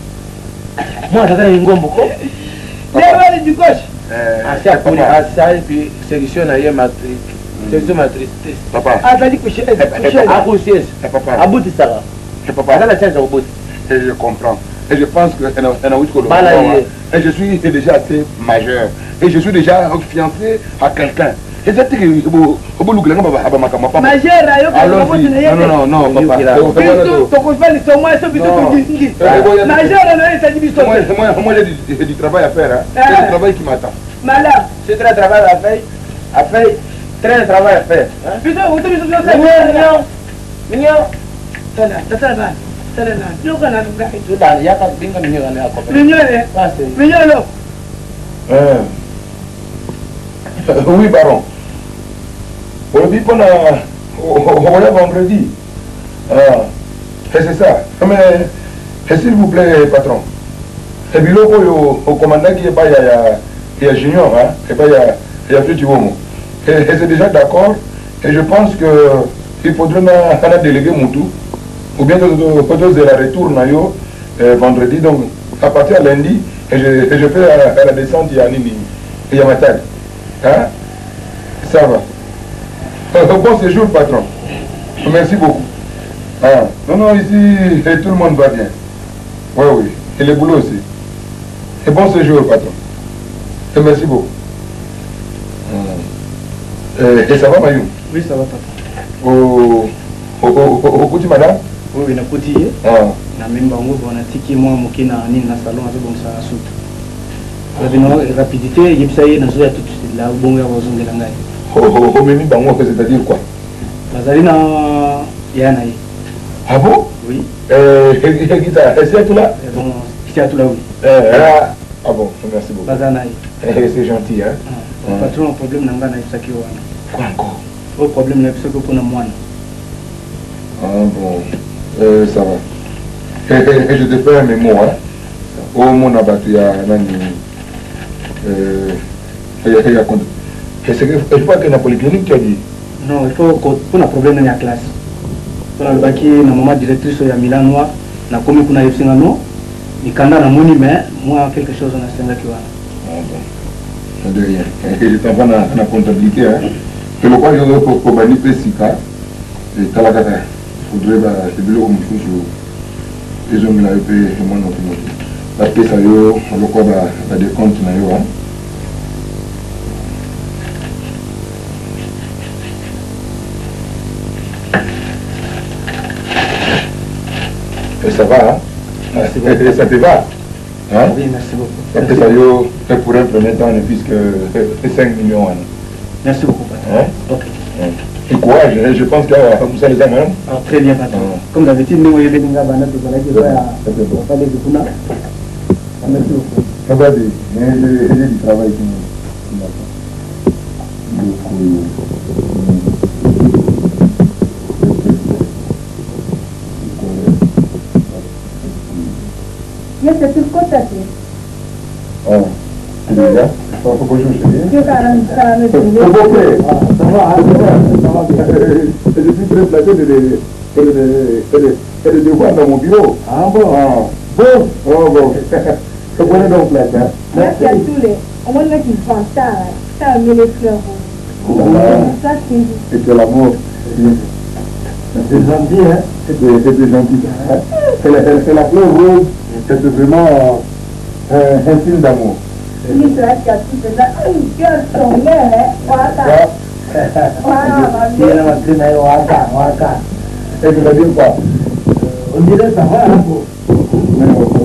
Mwana tata ni ngombo ko. Leo wale jikoshi. Asa kuni asa puis sélection na ye matrice. Sélection matrice. Papa. Atali kushia. Akusies. Papa. Abuti sara. Papa. Ça la chance au bout. Je comprends. Et je pense que et je suis déjà assez majeur. Et je suis déjà fiancé à quelqu'un. Et c'est que au bout de majeur non, non, papa. Moi j'ai du travail à faire. C'est le travail qui m'attend. Malade. C'est très travail à faire. À faire. Très travail à faire. Putain, vous avez mignon. Oui, baron. On dit qu'on a vendredi. C'est ça. Mais s'il vous plaît, patron. Et puis au commandant qui est pas il y a Junior, hein, et pas il y a Futuomo. Et c'est déjà d'accord. Et je pense que il faudrait un délégué Moutou. Ou bien de la retour vendredi, donc à partir de lundi, et je fais la descente il y a matin. Hein? Ça va. Bon séjour, patron. Merci beaucoup. Ah. Non, ici, tout le monde va bien. Oui. Et le boulot aussi. Et bon séjour, patron. Et merci beaucoup. Et ça va, Mayou? Oui, ça va, patron. Au petit madame? Oui, nakuti ye. Na memba ngo bona tiki moi mokina nini na salon azo bon sa suite. Rabino rapidité yipsa ye na zoya tout de suite là bongo ya bozongela ngai. Memi bango c'est-à-dire quoi? Bazali na yana ye. Ah bon? Oui. C'est tout là? Bon, c'est tout là oui. Ah bon, merci beaucoup. Bazana ye. C'est gentil hein. Patron problème nanga na yipsa ki wana. Quoi encore? Au problème na yipsa ko pona mwana. Ah bon, ça va. Et je te fais un mémo, hein. Au mon abattu, il y a et c'est que je crois que la polyclinique, tu as dit. Non, il faut qu'on a un problème dans la classe. Pour le bac, la maman directrice de Milanois, na comme qu'on a eu singano, il canada na moni mais moi quelque chose on a senga qui va. Ah bon. De rien. Et je t'envoie la comptabilité, hein. Je le crois que je vais pour bannir Pessika et Talakata. Faudrait le bureau comme il faut les hommes là et moi non plus. La paix ça yo, le quoi bah des comptes na yo hein. Et ça va hein? Merci beaucoup. Et ça te va? Hein? Oui, merci beaucoup. La paix ça yo, pour un premier temps, puisque 5 millions hein. Merci beaucoup patron. Hein? Ok. Et courage, je pense que vous allez les amener. Très bien, patron. Comme d'habitude, nous voyons les gars, merci beaucoup. Ça va bien, j'ai du travail qui m'attend. Mais c'est tout quoi ça fait? Oh, c'est déjà. Bonjour, chérie. Je suis très flatté de les voir dans mon bureau. Ah bon? Bon. Oh bon. Prenez donc place. Merci à tous les. On va mettre une fanta. Ça a mis les fleurs. Ça c'est. Et que l'amour. C'est gentil, hein? C'est gentil. C'est la fleur rose. C'est vraiment un signe d'amour. Il serait qu'à tout ça. Cœur son lait, waka. Et je veux dire quoi? On dirait ça va, hein?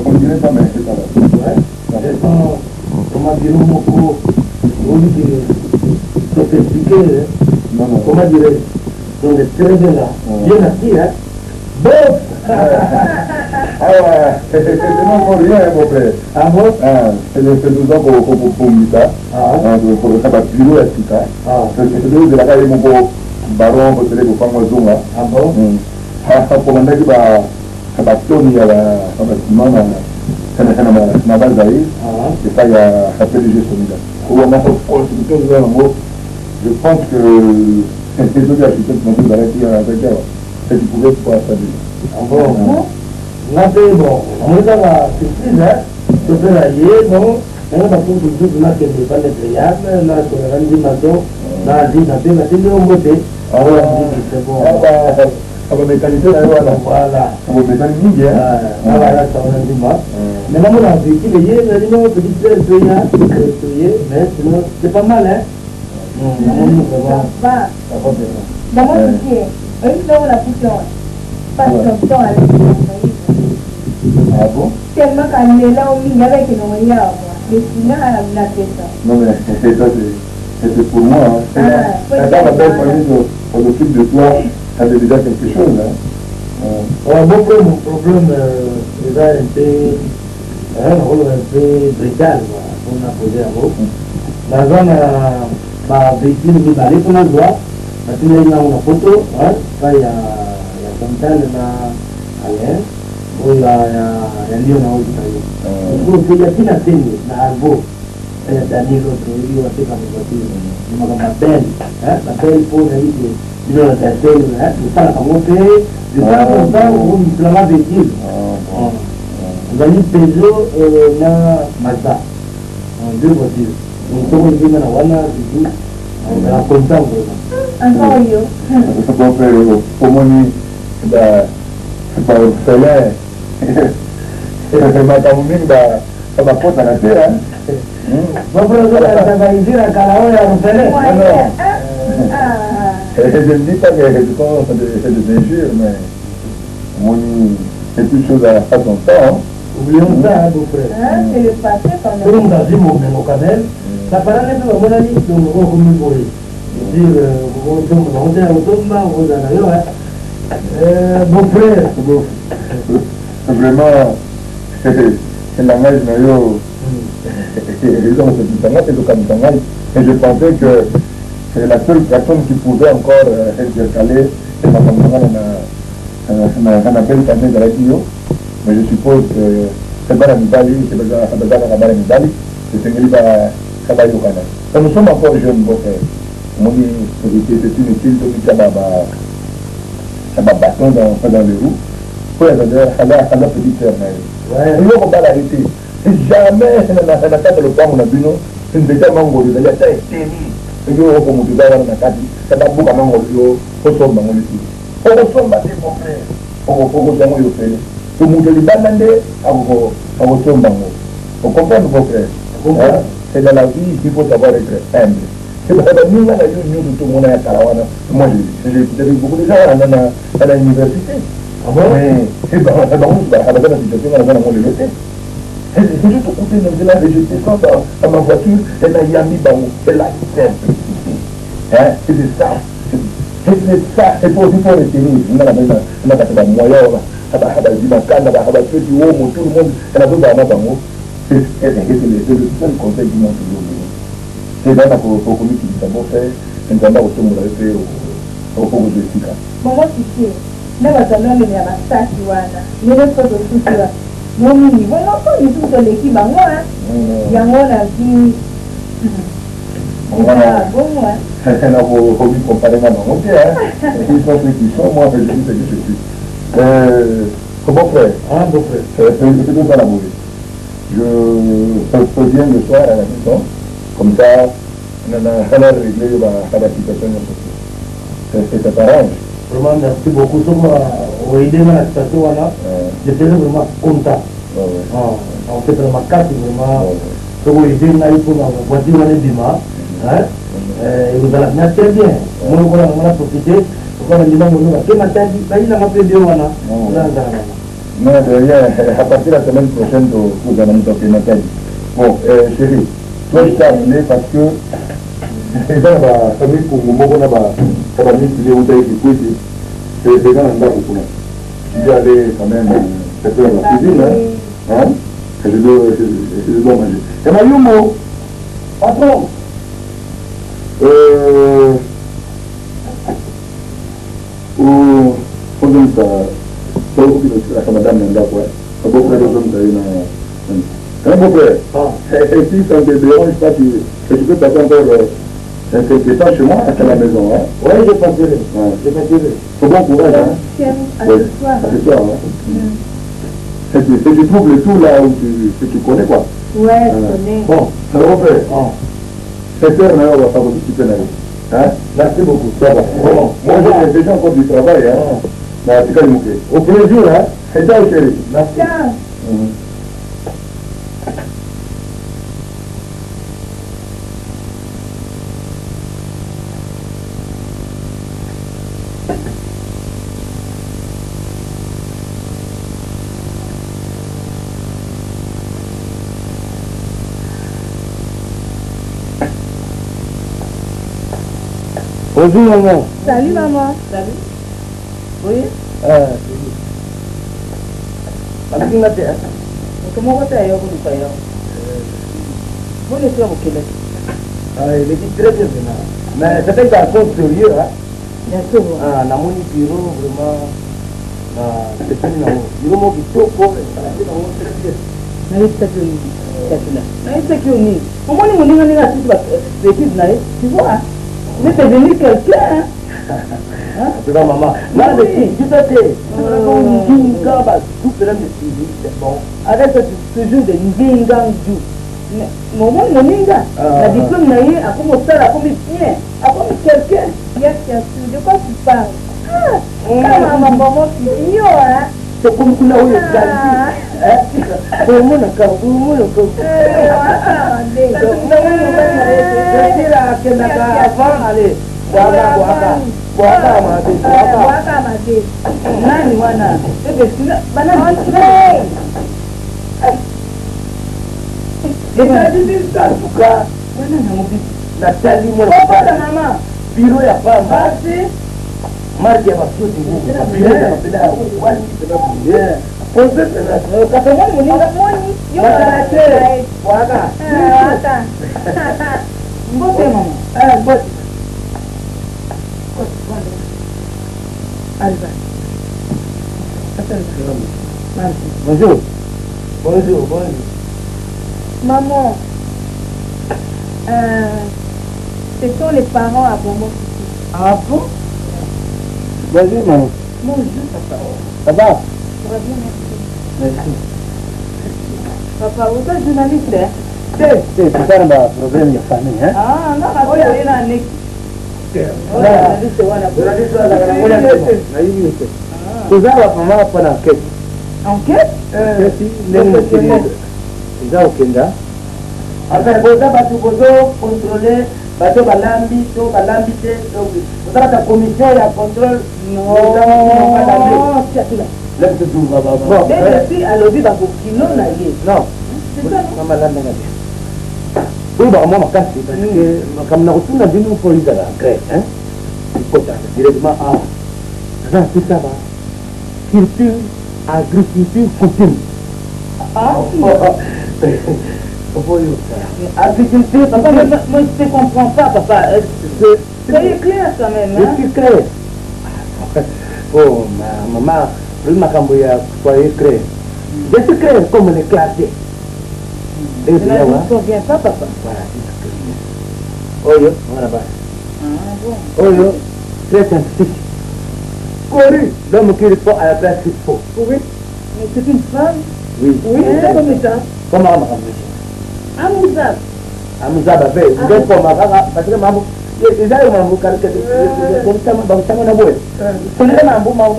On dirait pas, mais c'est pas là. Comment dire, on dirait, c'est expliqué, non. Comment dire, donc c'est très bien là. Bien assis, hein? Bon! Ah ouais, c'est non pour rien, mon frère. Ah bon? C'est 2 ans qu'on dit ça. Pour ça va plus loin, tout ça. C'est 2 ans de la caille, mon baron, pour télé, pour faire mon zoom. Ah bon? Pour le mec, ça va tourner à la bâtiment, na base d'ailleurs. Et ça, il y a un peu de gestion. Pour la construction de l'anneau, je pense que c'est deux architectes qui ont dit avec et qui pouvaient pouvoir s'habiller. Ah bon? Là, c'est bon. On est dans la surprise, hein? Je peux la lier, bon. On va pour tout le monde qui n'est pas nettoyable, là, sur la rendimation, là, dit, on va voter. Ah ouais, c'est bon. Ça va mécaniser là, voilà. Ça va mécaniser, hein? Voilà, ça va rendiment. Maintenant, on a vécu les yeux, mais non, petit peu, mais sinon, c'est pas mal, hein? Ça va. D'abord, tu sais, une fois on a poussé, pas de temps avec les. Ah bon? Tellement qu'on est là au milieu avec les noyaux, mais sinon, on a fait ça. Non, mais ça, c'est pour moi. Quand la belle famille on s'occupe de toi, ça veut déjà quelque chose. Beaucoup, mon problème est un peu brutal, on a posé un mot. La zone ma véhicule qui va aller pour la droite, parce qu'il y a une photo, il y a Chantal, Alain, où il y a Lyon, il y a qui n'a tenu, la Arbo, il y a Daniel, il y a fait comme il m'appelle, l'appel pour il y a un tel, il parle à monter, de temps en temps, où il flamma véhicule. On a mis Peugeot et Mazda, 2 voitures. Donc, on est dans la Wana, on est content vraiment. Encore yo. Ça peut faire au moins, c'est pas cela. C'est ma camomille, ça va pas s'arrêter, hein. Bon, ça va ici, la Calaoya, on fait les. Je ne dis pas que c'est des injures, mais c'est une chose à son temps. Oublions ça, beau frère. C'est le passé quand même. Tout le monde a dit mon canal. Ça paraît un peu à mon avis, donc on va comme pour dire, on est à l'automne, on est à l'ailleurs. Mon frère. Vraiment, c'est le langage, mais et je pensais que c'est la seule personne qui pouvait encore être calée, c'est ma femme, on a belle famille de la Kio. Mais je suppose que c'est pas la Nidali, c'est pas la Nidali, c'est ce qu'il va travailler au Canada. Quand nous sommes encore jeunes, mon frère, on dit que c'est une étude qui a bâton dans les roues. Pour aller à la petite sœur. Il ne faut pas l'arrêter. Jamais, c'est la carte de l'OPAM, on a vu, non? C'est une véritable mango, il y a été terrible. Il y a beaucoup de gens dans la carte, ça va beaucoup à mango, il faut sommer mon étude. On ressemble à mon frère, on ressemble au frère. Tout le monde est bandé à vos bango. Vous comprenez vos frères? C'est dans la vie qu'il faut savoir être humble. C'est parce que nous, on a eu tout le monde à Kalawana. Moi, j'ai vu beaucoup de gens à l'université. Ah bon? C'est dans la situation, on a le loté. C'est juste au côté de la végétation à ma voiture, elle a mis bango. Elle a simple. C'est ça. C'est ça. C'est pour retenir. On a la moyen. Tout le monde, elle a besoin d'un bango. C'est le seul conseil du monde. C'est là pour nous qui nous avons fait, nous avons aussi fait au cours de Sika. Maman, tu sais, nous avons mis la massage, nous avons fait le soutien. Nous avons mis tout l'équipe à moi. Il y a moi la vie. Voilà. C'est là pour nous comparer à mon pied. Ils sont ceux qui sont, moi je dis ce que je suis. Comment frère? Ah, bon frère. C'est tout ça la mauvaise. Je viens le soir à la maison, comme ça, on a réglé la situation. C'est pareil. Vraiment, merci beaucoup. On a aidé dans la situation, j'étais vraiment content. On fait vraiment 4, vraiment. On a aidé dans la voiture, on a dit, et vous allez bien très bien. Moi, on a profité. On a dit, on a fait bien. Non, à partir de la semaine prochaine, vous allez nous toquer ma tête. Bon, chérie, toi je t'ai appelé parce que dans la famille pour le moment, on a mis les hôtels qui couillent, c'est des gens qui ont beaucoup. Tu dois aller quand même c'est faire la cuisine, hein. Je dois manger. Et Mayumo, patron, madame Nanda, quoi. Un beau frère un beau frère. Et si ça ne te dérange pas, tu peux passer encore quelques temps chez moi, à la maison. Hein? Oui, je passerai. Je passerai. Faut bon courage. Hein? À ce soir. Hein? Tu trouves le tout là où tu connais, quoi. Ouais, je connais. Bon, ça va faire. Cette heure, on va pas vous discuter. Hein? Merci beaucoup. Ça va. Bon, moi, j'ai déjà encore du travail. Hein? C'est quand même ok. Au plaisir, hein? Et ciao, chérie. Merci. Ciao. Bonjour maman. Salut maman. Salut. Oui. Comment tu es? Comment tu es? Vous êtes là au Québec. Il est très bien. Mais c'est un garçon sérieux. Bien sûr. Dans mon bureau, vraiment. C'est fini. Il m'a dit tout pour tu vois, mais c'est devenu quelqu'un. Tu vois, maman. Là, le petit, tu sais, bon. Avec toujours de Nginganju. Maman, mon ninga. La diplôme n'a eu, à comme ça, à comme bien, à comme quelqu'un. Bien sûr, de quoi tu parles? Ah, maman, tu ignores, hein? C'est comme tu l'as eu, tout le monde a tout le monde Bonjour. Bonjour, bonjour. Maman, ce sont les parents à Bomo. Ah bon? Bonjour, maman. Bonjour, papa. Ça va? Ça va bien, merci. Merci. Papa, vous êtes journaliste, hein? C'est ça le problème de famille, hein? Ah, non, on va aller dans l'équipe. Kuzala mama hapa na enquête. Enquête? Eza okenda. Après boza batu bozo contrôler bato balambi to balambi te donc boza ta commission ya contrôle non chatula. Lève tout baba. Bon, mais si alobi ba kilo na ye. Non. C'est ça mama landa ngapi. Oui ba mama kasi parce que comme na kutuna binu police la crête, hein? Directement à ça c'est ça va culture agriculture coutume agriculture papa moi je ne comprends pas papa c'est clair quand même hein? C'est clair oh maman le makambo ya foyer clair je suis clair comme les classés je ne me souviens pas papa voilà oyo voilà bas oyo très scientifique. Couru, l'homme qui répond à la place qu'il faut. Oui, mais c'est une femme. Oui. Oui, c'est comme ça. Comment on m'a Amouzab. Amouzab a fait. Donc, pour ma femme, parce que maman, les gens m'ont dit que c'est un peu. C'est un peu mambo,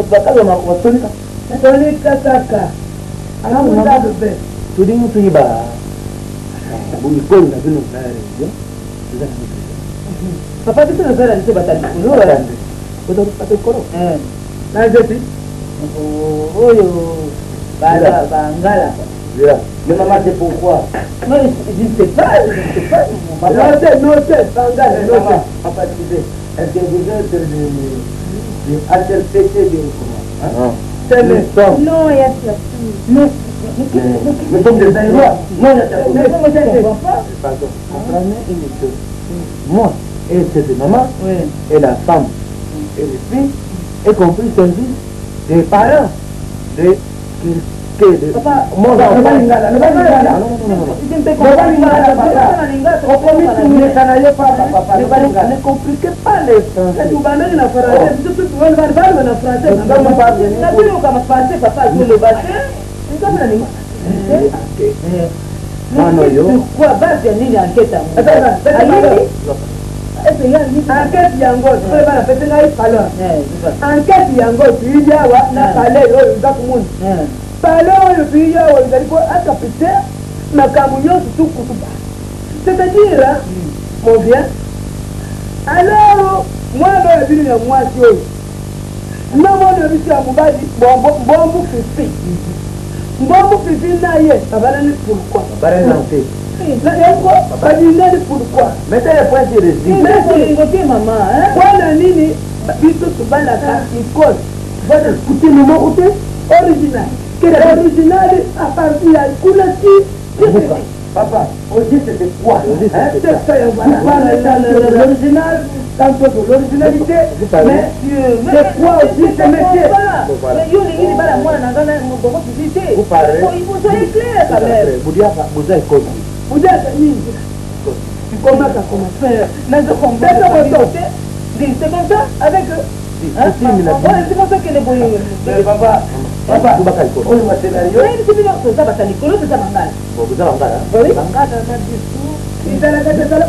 Tonika kaka. Amouzab fait. Tu dis que tu y vas. Vous y connaissez la vie de la région. Papa, tu ne fais pas la bataille. Betul betul kono. Nah jadi, oh yo, bangga lah. Ya, memang masih pourquoi. Non, je ne sais pas. Non, c'est bangga, non. Apa tu dis? Est-ce que vous êtes de HLPT de comment? Non, il y a ça. Mais comme des Taïlois, non, il y a pardon, comprenez une chose. Moi, et cette maman, et la femme, et les filles, y compris service des parents, papa, moi, ne compliquez pas les Français. Quoi, base ya nini enquête enquête yango tolebana pete ngai palo enquête yango tuyi awa na pale oyo eza komona pale oyo tuyi awa ezali po akapite makambo nyonso tukutuba c'est-à-dire mon bien alors mwana oyo bino ya mwasi oyo namona biso ya mobali mbombu fifi mbombu fifi na ye abalani pourquoi pourquoi mettez les points sur les îles. Maman, voilà nini biso tubalaka école voilà écoutez maman côté original original à partir ya kulaki papa aujourd'hui c'était quoi l'original tantôt de l'originalité mais c'est quoi aussi ce métier mais yo ningi bala mwana nangana mbongo publicité il faut soyez clair quand même Boudia école comment ça commence c'est comme ça avec eux c'est comme ça que les boyaux papa on va scénario c'est bien ça va ça Nicolas c'est ça mangala vous avez mangala oui mangala na discours il a la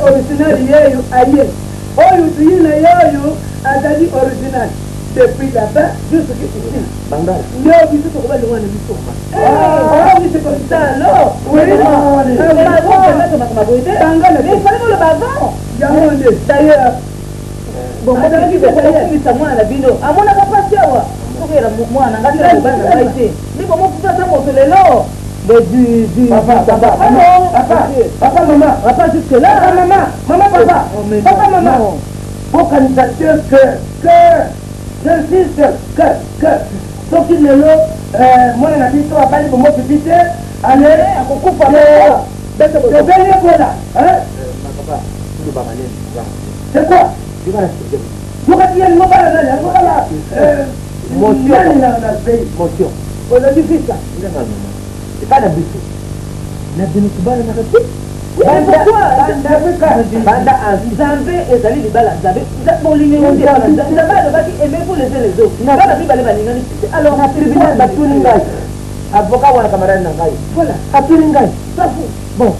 original yeyo aye oyo tuyina yeyo azali original depuis là-bas jusqu'à ici mangala leo biso tokoba le mwana biso oui c'est comme ça alors oui d'ailleurs bon mwana na bino amonaka pasi awa kokera mwana ngatibana baite ndiko mofutata moto lelo papa maman papa jusque là papa maman organisateur que j'insiste que soki lelo mwana na biso abali bomo pipite ale akokufa tobeli kola c'est quoi mokati ya mobala nani akokala nani na pays motion ozali fika epa na biso na bino tobala na kati banda nzambe ezali libala nzambe bolingi nzambe alobaki aimez-vous les uns les autres bana mibale balingani alors na tribunal batuni ngai avocat wana camarade na ngai voilà atuni ngai safu bon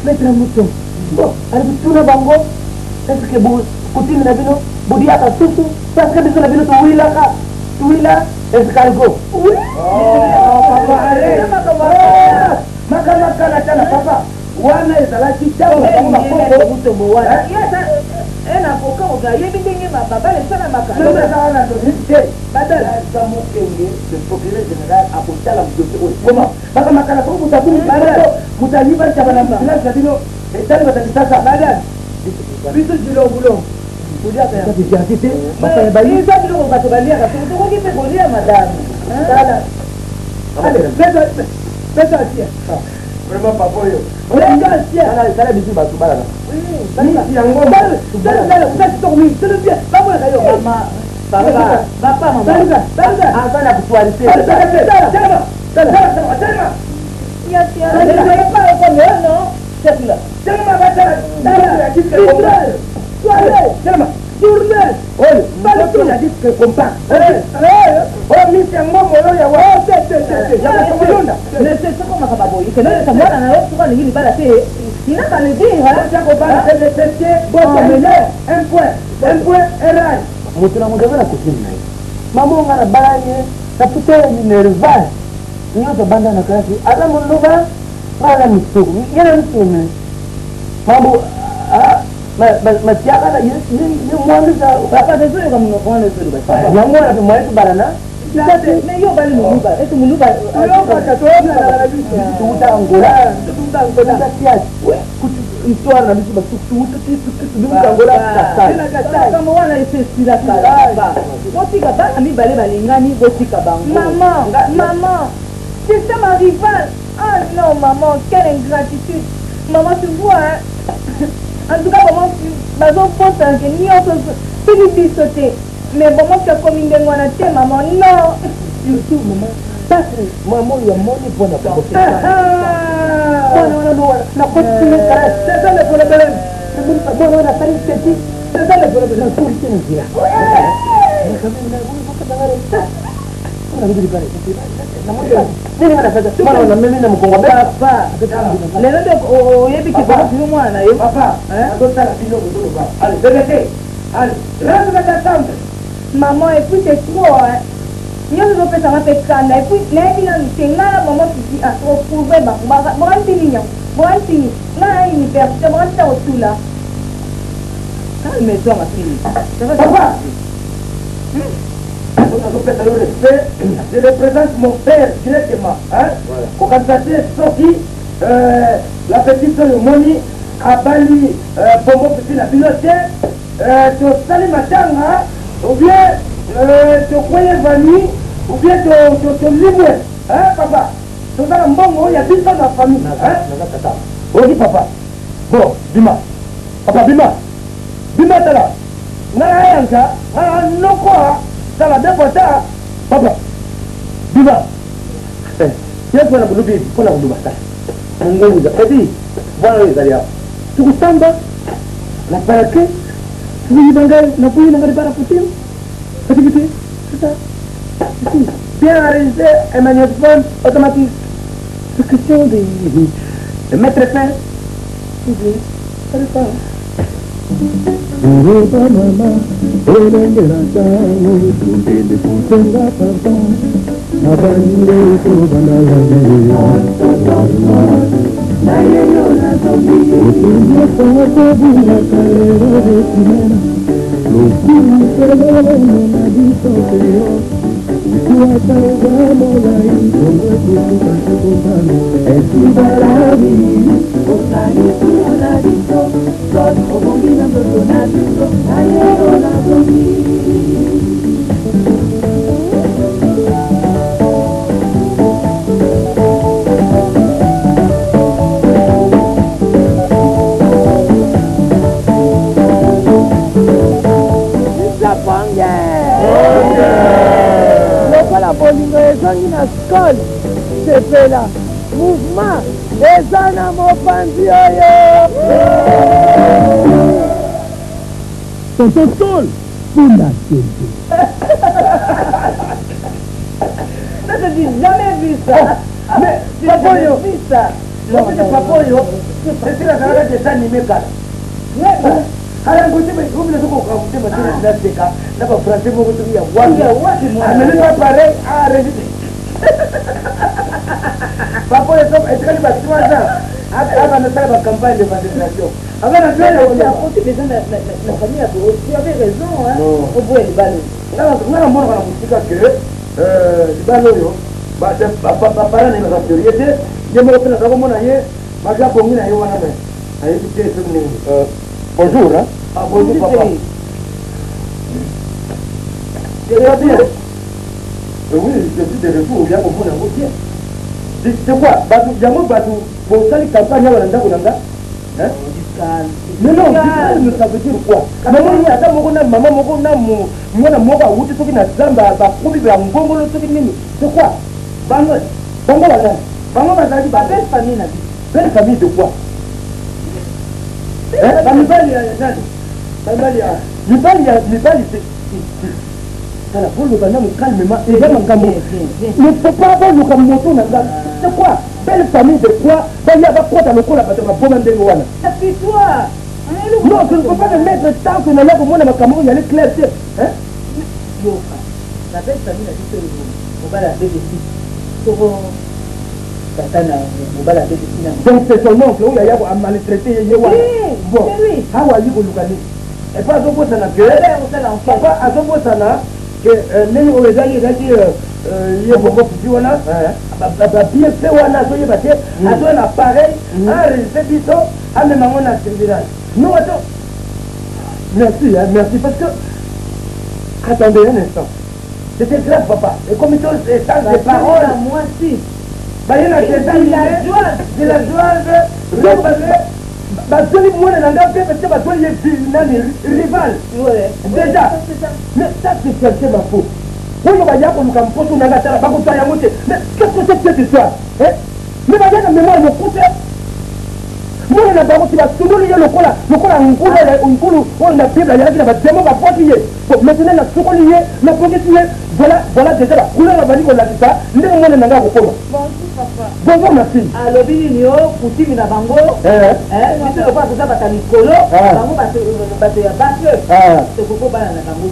maître moto bon alibituna bango est-ce que kutimi na bino budiaka susu parce que biso na bino tuwila escargot oui makamaka na tala papa wana ezalaki taomutombo wana un avocat oyebi ndenge babale esalamaka badalasamokenge le procureur général akotala dossier oyo koma bakamakala po mutu ayibanisaba na finance na bino etali batakisasa badal biso bilongulo eza biloko bato baliaka tokoki mpe kolia madame pesa asia vraiment papa oyo sala biso bato balala azana kutualite mutuna mugabana kusini naye mamonga na banye tafuta ni nervage nyoto banda na kasi ala munduba wala misuku yana msume mambo matiaka na ni mwanza papa dezo kama mwana sio basi ya mwana tu mwana barana Mais yo bali muluba, est muluba. Yo ka to na biso. Tuta Angola. Tuta Angola. Ouais. Histoire na biso ba tuta Angola kata. Kama wana isi la kala. Botika bana mi bale balingani botika bango. Maman, c'est ça ma rivale. Ah non maman, quelle ingratitude. Maman tu vois hein. En tout cas maman tu bazo pense que ni on se sauter. Mais maman tu as commis une ngwana te maman non. Surtout maman. Maman ya moni bona kwa. Na kwa c'est ça le problème. Bon on a fait petit. C'est ça le problème na pour qui nous dire. Mais quand même na vous pas d'avoir on a dit pas. Nini wanafanya? Mwana na mimi na mkongo papa. Lelo ndio yebi kibao tu mwana yo. Papa, ndio sala kidogo tu baba. Allez, bébé. Allez, rentre dans ta chambre. Maman, et puis c'est trop hein. Yo zo pesa ma pekanda et puis na bila ntenga maman tu dis à trop trouver ba brandi ninya. Brandi. Na ini père, tu brandi au tout là. Calme-toi ma fille. Papa. Je représente mon père directement. Hein? Quand ça s'est sorti, la petite soeur Moni a bali Bombo petit la pilote, tu sali matanga, ou bien tu croyais vanille, ou bien tu libre. Hein, papa? Tu as un bon, il y a 10 ans dans la famille. Hein? Oui, papa. Bon, Bima. Papa, Bima. Bima, t'es là. Narayanka, non quoi? Ça va deux fois ça, papa. Biba. Tiens, pour la boulot, pour la boulot, ça. On nous a dit, voilà les alliés. Tu vous samba, la paraque, tu vous y bangal, la bouille n'a pas rapporté. C'est ça. Bien arrêté, un magnétophone automatique. C'est question de mettre fin. Ça dépend. Uruba mama, elengera changu, tupende kutenga pardon, nabanyile kubana yangeya. Ukimbia sababu ya kalero retimena, lukuni sebele na disokeo, kuata ugamo la ikongo kutuka sekundano, esibalabi, Osani kuna biso, God obongi na mtoto na biso, ayero na zongi. Lokola bolingo ezangi na skole sepela mouvement eza na mopanzi oyo Totosol, Punda Kente. Je dis jamais vu ça. Mais Papoyo, vu ça. Papoyo, c'est la carrière des animés. Alors, vous savez, vous ne pouvez pas dire que la français vous dire mais pas pareil à résister. Papa est très bâtiment avant de faire la campagne de vaccination. Avant de faire la famille a tu avais raison, hein, au bout du ballon. Là, on a mon que le ballon, papa n'est pas priorité, je me rappelle à mon aïe, ma gamine a eu un ami. Bonjour, hein? Ah, bonjour, papa. C'est bien. Oui, je suis de retour, il y a beaucoup d'envoyer. C'est quoi? Jamou Batou, vous savez campagne à l'Anda ou l'Anda? Hein? Mais non, ça veut dire quoi? Maman, il y a maman, maman, où tu sais que Zamba, c'est quoi? Bango, belle famille, belle famille de quoi? Ça la foule de calmement et vraiment il ne faut pas avoir le camoto. C'est quoi? Belle famille de quoi? Il y a pas dans le col à la bombe de Louana. C'est toi. Non, je ne peux pas le mettre tant que nous avons mon Cameroun, il y a les clairs. Hein? La belle famille a dit que on va la bébé. Donc c'est son oncle, il y a maltraité. Bon, how are you going to look at it? Et pas à Zobo Sana, papa à Zobo Sana, ndenge oyo ezaki ye bongo futi wana babie mpe wana azoyeba te azoya na pareil enregistre biso amema ngo na tribunal. Non, attends. Merci, hein, merci, parce que... Attendez un instant. C'était grave, papa. Les commissions étages de parole... Moi, si. Bah, il y a la joie de repasser. Bah, celui moi, on a parce que bah, toi, il est rival. Déjà. Mais ça, c'est chercher ma faute. Oui, on va y avoir comme poste, on a la terre, mais qu'est-ce que c'est que cette histoire? Mais bah, il y a la mémoire, mon côté. Moi, on a pas qui va tout le ngulu on a pris la yaki na batemo ba potier. Maintenant la sokolier, la potier, voilà déjà la couleur la bali ko la kita, ndenge mona nanga ko koma. Bonjour papa. Bonjour ma fille. Alors bini yo kuti mina bango. Ni se pas ça ba likolo, bango ba te ya basse. C'est koko bana na bango.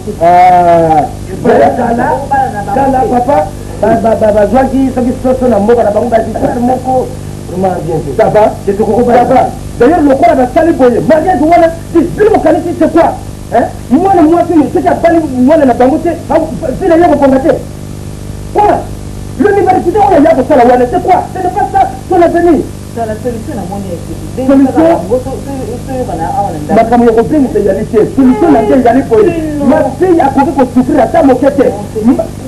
Kala papa, ba joaki soki soso na mboka na bango ba di moko. Ça va, je te comprends pas. D'ailleurs, le corps a sali boye. Mariage, voilà, dis, le qualité, c'est quoi? Moi, c'est qui a pas moi, la bangote, c'est la yabo combatté. Quoi? L'université, on a yabo ça, c'est quoi? Ce n'est pas ça, son avenir. C'est la solution à mon équipe. Solution? Ma caméra européenne, c'est y aller. Solution, la y aller pour ma fille a trouvé qu'on souffrir à sa moquette.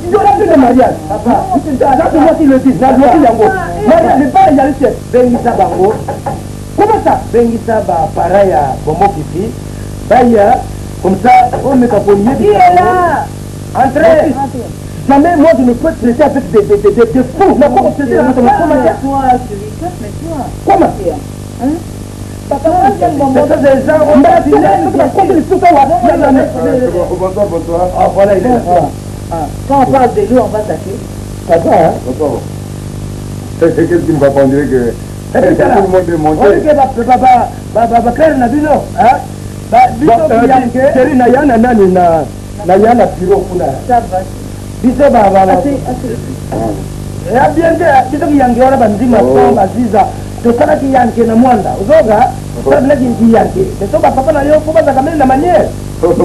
Il y aura plus de mariage. Papa, c'est moi qui le dis. Mariage, n'est pas y aller. Bengisa Bango. Comment ça? Bengisa pareil à Bomo Kifi. Baya, comme ça, on met un polier. Qui est là? Entrez. Jamais moi je ne peux traiter avec des fous. Mais comment traiter avec des fous? Toi, mais toi. Comment? Papa, moi j'aime bon moment. Bonsoir, bonsoir. Ah, voilà, il est là. Quand on parle de lui, on va s'acheter. Ça va, hein? Bonsoir. Qu'est-ce qui ne va pas dire que... Tout le monde est monté. On dit que Claire n'a dit non. Chérie, n'a yana nani na yana piro kuna. Ça va. Biso baba. Ya bien que biso ki yangi wana banzima kwa baziza. Tosala ki yangi na mwanda. Uzoga, sabla ki yangi. Beso papa na yo kuba za kamili na manière. Qu'est-ce qui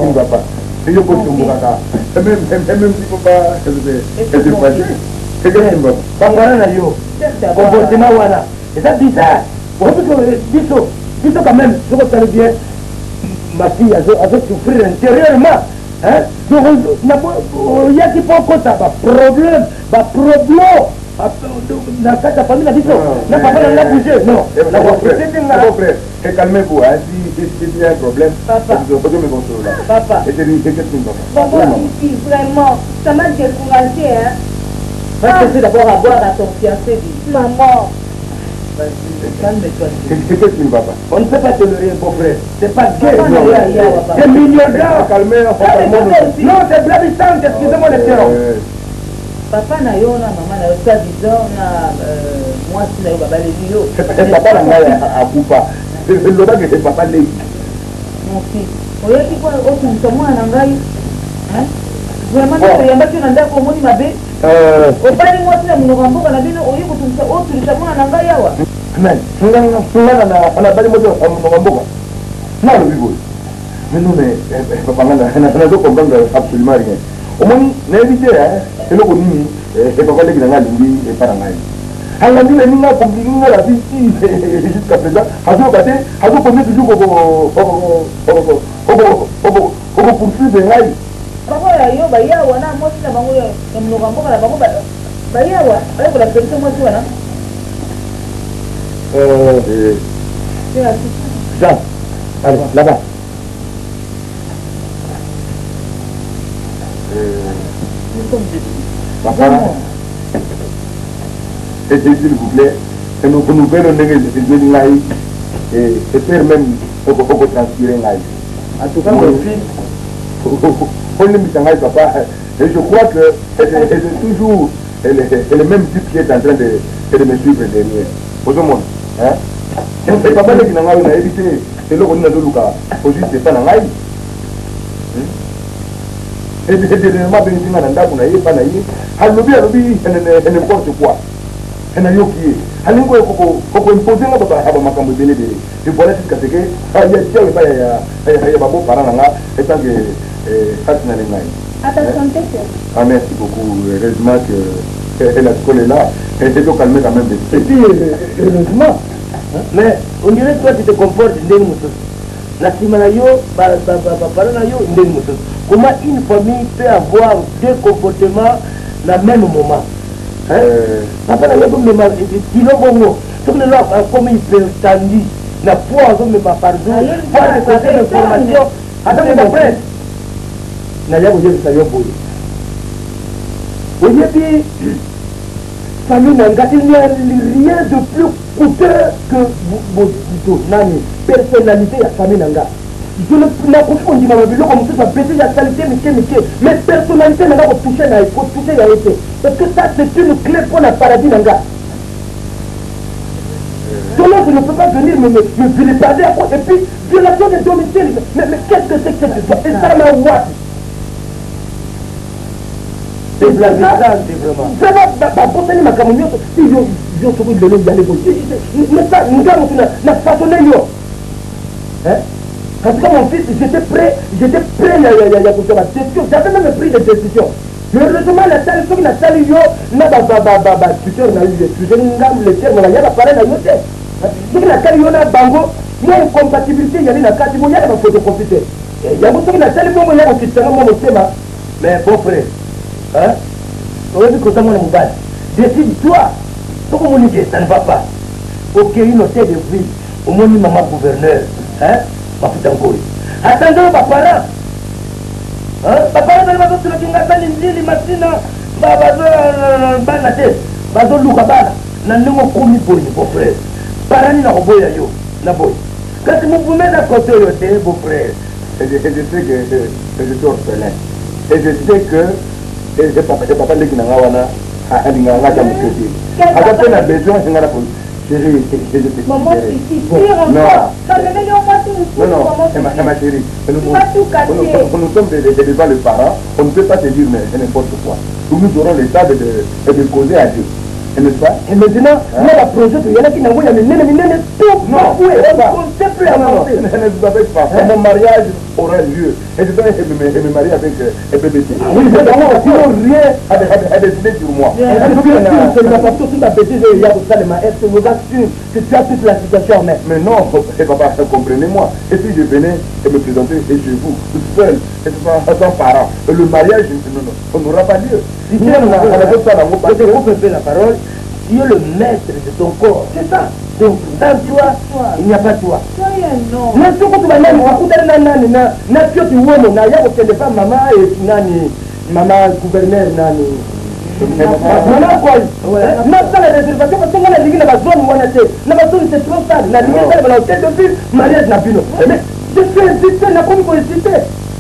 ne va pas? Et je peux te montrer. Même si faut pas... Qu'est-ce qui ne va pas? Bangwana na yo. Comportement wana. Et ça bizarre. Biso quand même, je reconnais bien. Ma fille a souffrir intérieurement. Hein? Il y a qui peut compter problème. Dans sa famille, n'a pas la bouger. Non. Calmez-vous. S'il y a un problème, vous pouvez me consoler. Papa. Et je dis, qu'est-ce qui ne va pas? Vraiment, ça m'a découragé. Hein? Va essayer d'abord à boire à ton fiancé. Maman. Calme-toi. Qu'est-ce qui ne va pas? On ne peut pas tolérer un beau frère. C'est pas gay. C'est millionnaire. Non, c'est blavissant. Excusez-moi le terrain. Papa na yo na maman na yo ça disant na moi si na yo baba les yo. Papa na ngai akufa. C'est le que c'est papa les. Mon fils. Oyo ki kwa o tu mwa na ngai. Hein? Vraiment na yamba ki na ndako moni mabe. Opali moi si na mnogamboka na bino oyo kutumsa o tu mwa na ngai yawa. Amen. Sungana na bali moto mnogamboka. Na le bibo. Mais non mais papa na zo comprendre absolument rien. Au moins, n'évitez, c'est le bonini, et papa les grands linguis et parangai. Alors, nous, les ningas, comme nous, la vie, jusqu'à présent, à ce côté, à ce côté, toujours au poursuivre des rails. Papa, yo, baya, wana, moi, si la bango, comme nous ramons à la bango, baya, ouais, pour la solution, moi, tu vois, Jean, allez, là-bas. Papa, et s'il vous plaît, que nous verrons et faire même au transpirer. En tout cas, mon fils, on ne m'y papa, et je crois que c'est toujours le même type qui est en train de me suivre derrière. Au monde, hein? Et papa, il a évité, c'est là qu'on a de Lucas, au juste c'est pas dans l'ail. Et puis c'est évidemment bien sûr dans ndako na yé pas na yé alobi n'importe quoi na yo qui est alingo ko imposer na baba haba makambo bele bele et voilà jusqu'à ce que ya tia ba ya babo parana nga etange katina ngai À ta santé, chef. Ah, merci beaucoup. Heureusement que la scole est là. Elle s'est calmée quand même. Et puis, heureusement. Mais on dirait que toi, tu te comportes d'un mouton. La simanayo, comment une famille peut avoir deux comportements dans le même moment? Papa n'a pas dit comme il peut tendu, la foi, mais pas pardon, voir les côtés d'information. Attends, après, n'a pas dit ça, au début, famille n'a rien de plus coûteux que vos personnalité à famille Nanga. Je ne peux pas confondre comme ça, baisser la qualité, mais personnalité n'a pas touché, il faut toucher la été. Parce que ça, c'est une clé pour la paradis Nanga. Donc je ne peux pas venir me vilipender à quoi. Et puis, violation de domicile. Mais qu'est-ce que c'est que cette histoire? Et ça m'a ouat. C'est vraiment. Ça va bosser ma caméra. Si je suis de l'eau d'aller bosser. Mais ça, nous avons la façonné. Parce que mon fils, j'étais prêt, il y a j'avais même pris des décisions. Heureusement, la salle, ceux qui la salle, n'a pas tuteur, n'a eu des tuteurs, n'a pas parlé, n'a pas yoté. Ceux qui la salle, n'a bango, il y a une compatibilité, il y a une carte, il y a une photocopie. Il y a ceux qui la salle, il y a un tuteur, mais bon frère, hein, on va dire que ça, mon mobile, décide-toi, pour communiquer, ça ne va pas. Ok, une hôtel de ville, au moins une maman gouverneur, hein. Attendons papa là. Papa là dans le truc qui a les machines, bazo luka bana. Na ndimo komi pour ni beau frère. Parani na boya yo, na boy. Quand vous mettez à côté yo beau frère. Et je sais que je suis orphelin. Et je sais que et papa le qui n'a wana a ndi nga ta muketi. Aka pena besoin ngara pour chérie, maman, ici, pire encore. Non, ma chérie. Nous sommes devant les parents, on ne peut pas se dire n'importe quoi. Nous aurons le temps de causer à Dieu. N'est-ce pas? Et maintenant, il y a la projet, il y en a qui n'ont pas tout. Non, on ne sait plus avancer. Ne vous avez pas. Mon mariage aura lieu. Et je dois me marier avec PBT. Oui, mais sinon rien a décidé sur moi. C'est la façon dont la bêtise est là pour ça, est-ce que vous assure que tu as toute la situation en main? Mais non, papa, comprenez-moi. Et si je venais me présenter chez vous, seul, sans parents, le mariage, on n'aura pas lieu. Si on a la parole, tu es le maître de ton corps, c'est ça. Donc, dans toi, il n'y a pas toi. Non. Mais ce que tu vas dire, tu vas maman et nani, maman gouverneur nani. Voilà quoi. Non, ça la réservation, parce qu'on a dit que la zone où on était, la zone c'est trop stable. La ligne est dans l'hôtel de ville, mariage n'a plus. Mais je suis insisté, n'a pas incité.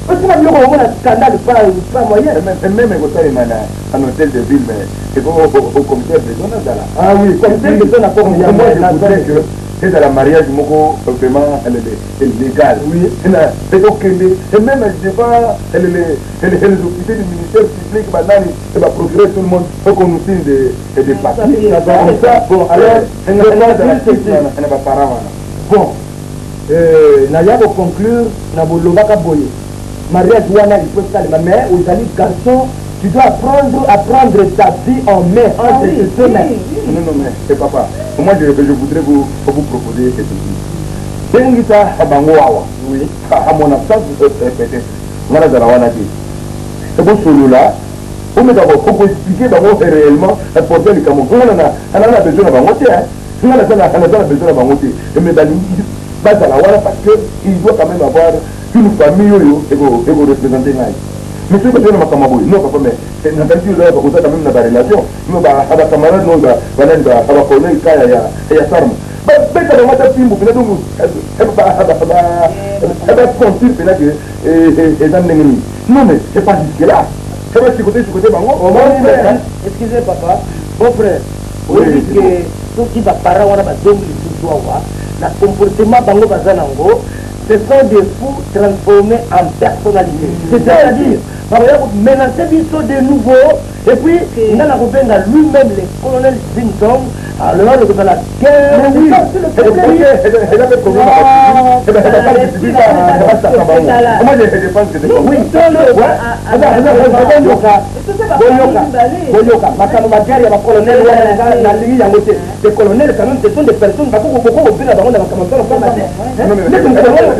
Parce qu'on a vu un scandale, pas moyen. Même un hôtel de ville, mais c'est au commissaire de zone là. Ah oui, commissaire de zone a pas moyen. Moi, je voudrais que c'est dans la mariage, vraiment, elle est légale. Oui. C'est ok. Et même, je ne sais pas, les officiers du ministère public, maintenant, elle va procurer tout le monde pour qu'on nous signe des papiers. Bon, alors, elle n'a pas parlé. Bon, Naya va conclure, Nabolobaka Boye. Mariage wana il peut faire mais aux amis garçons tu dois apprendre ta vie en main entre tes deux mains. Non mais c'est papa. Moi je voudrais vous proposer quelque chose. Bengita abangoawa. Oui. À mon absence peut-être. Voilà dans la wana qui. C'est bon solo là. Vous me d'abord faut expliquer d'abord réellement l'importance du Cameroun. On a besoin de bangoter hein. On a besoin de bangoter. Et mais dans la wana parce que il doit quand même avoir une famille et vous représentez là. Mais ce que je ne sais pas non papa mais c'est une partie là pour ça quand même dans la relation. Nous bah avec camarade nous bah avec collègue il y a sarme. Bah quand on va timbu puis donc elle va construire puis là que et dans l'ennemi. Non mais c'est pas jusque là. C'est pas côté bango. Excusez papa, mon frère. Oui que tout qui va parler on a donc tout doit la comportement bango bazanango. Ce sont des fous transformés en personnalité. C'est-à-dire, menacer Bisso de nouveau, et puis, il a lui-même, le colonel Zinton, Alors, le gouvernement, boyoka makambo magari ya bacolonel na lingi yango te les colonels quand même ce sont des personnes beaucoup obina bango na makambo kama kama te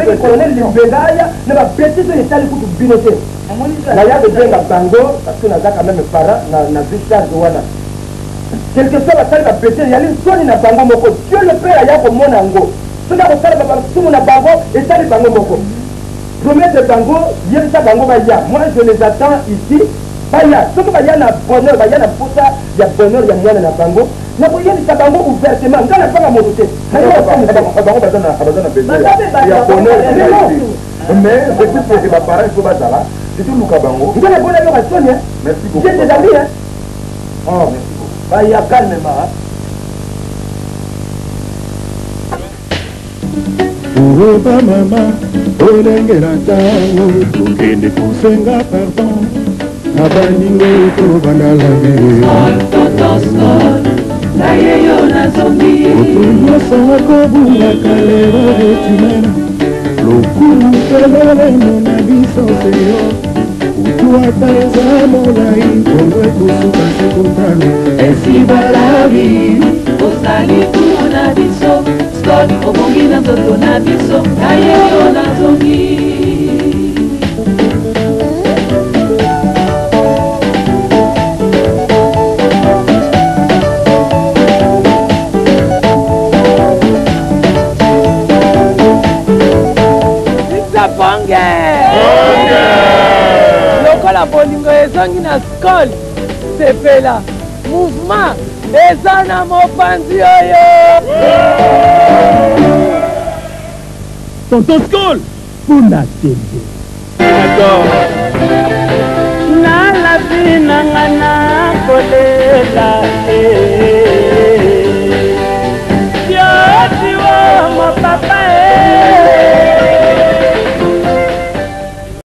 mais colonel libegaya ne ba bêtise et tali kutu bino te na ya de benga bango parce que naza quand même para na victoire wana quelque soit basali ba bêtise yali soni na bango moko Dieu le père ya ko mona ngo soka ko sala ba sumu na bango et tali bango moko promettre bango yelisa bango ba ya moi je les attends ici baya soki baya na bonheur baya na puta ya bonheur ya mwana na bango na koyebisa bango ouvertement nga na panga moto te bango bazana besoin ya bonheur mais c'est que baparents il faut bazala c'est tout luka bango nga na bona yo basoni merci beaucoup j'ai des amis hein oh merci beaucoup baya calmement Oba mama olengela ntango tokende kosenga pardon na baningo tobanda lavie oto nyonso akobungaka lero etumena lokulu pelelemo na biso seyo utu ata eza molai bongo ekosuka sekotano esi balabi ozali kuna biso Scott obongi na nzoto na biso naye yo nazongi Bonge lokola bolingo ezongi na skol sepela mouvement eza na mopanzi oyo tonton skol punda tembe na labi nanga na kolela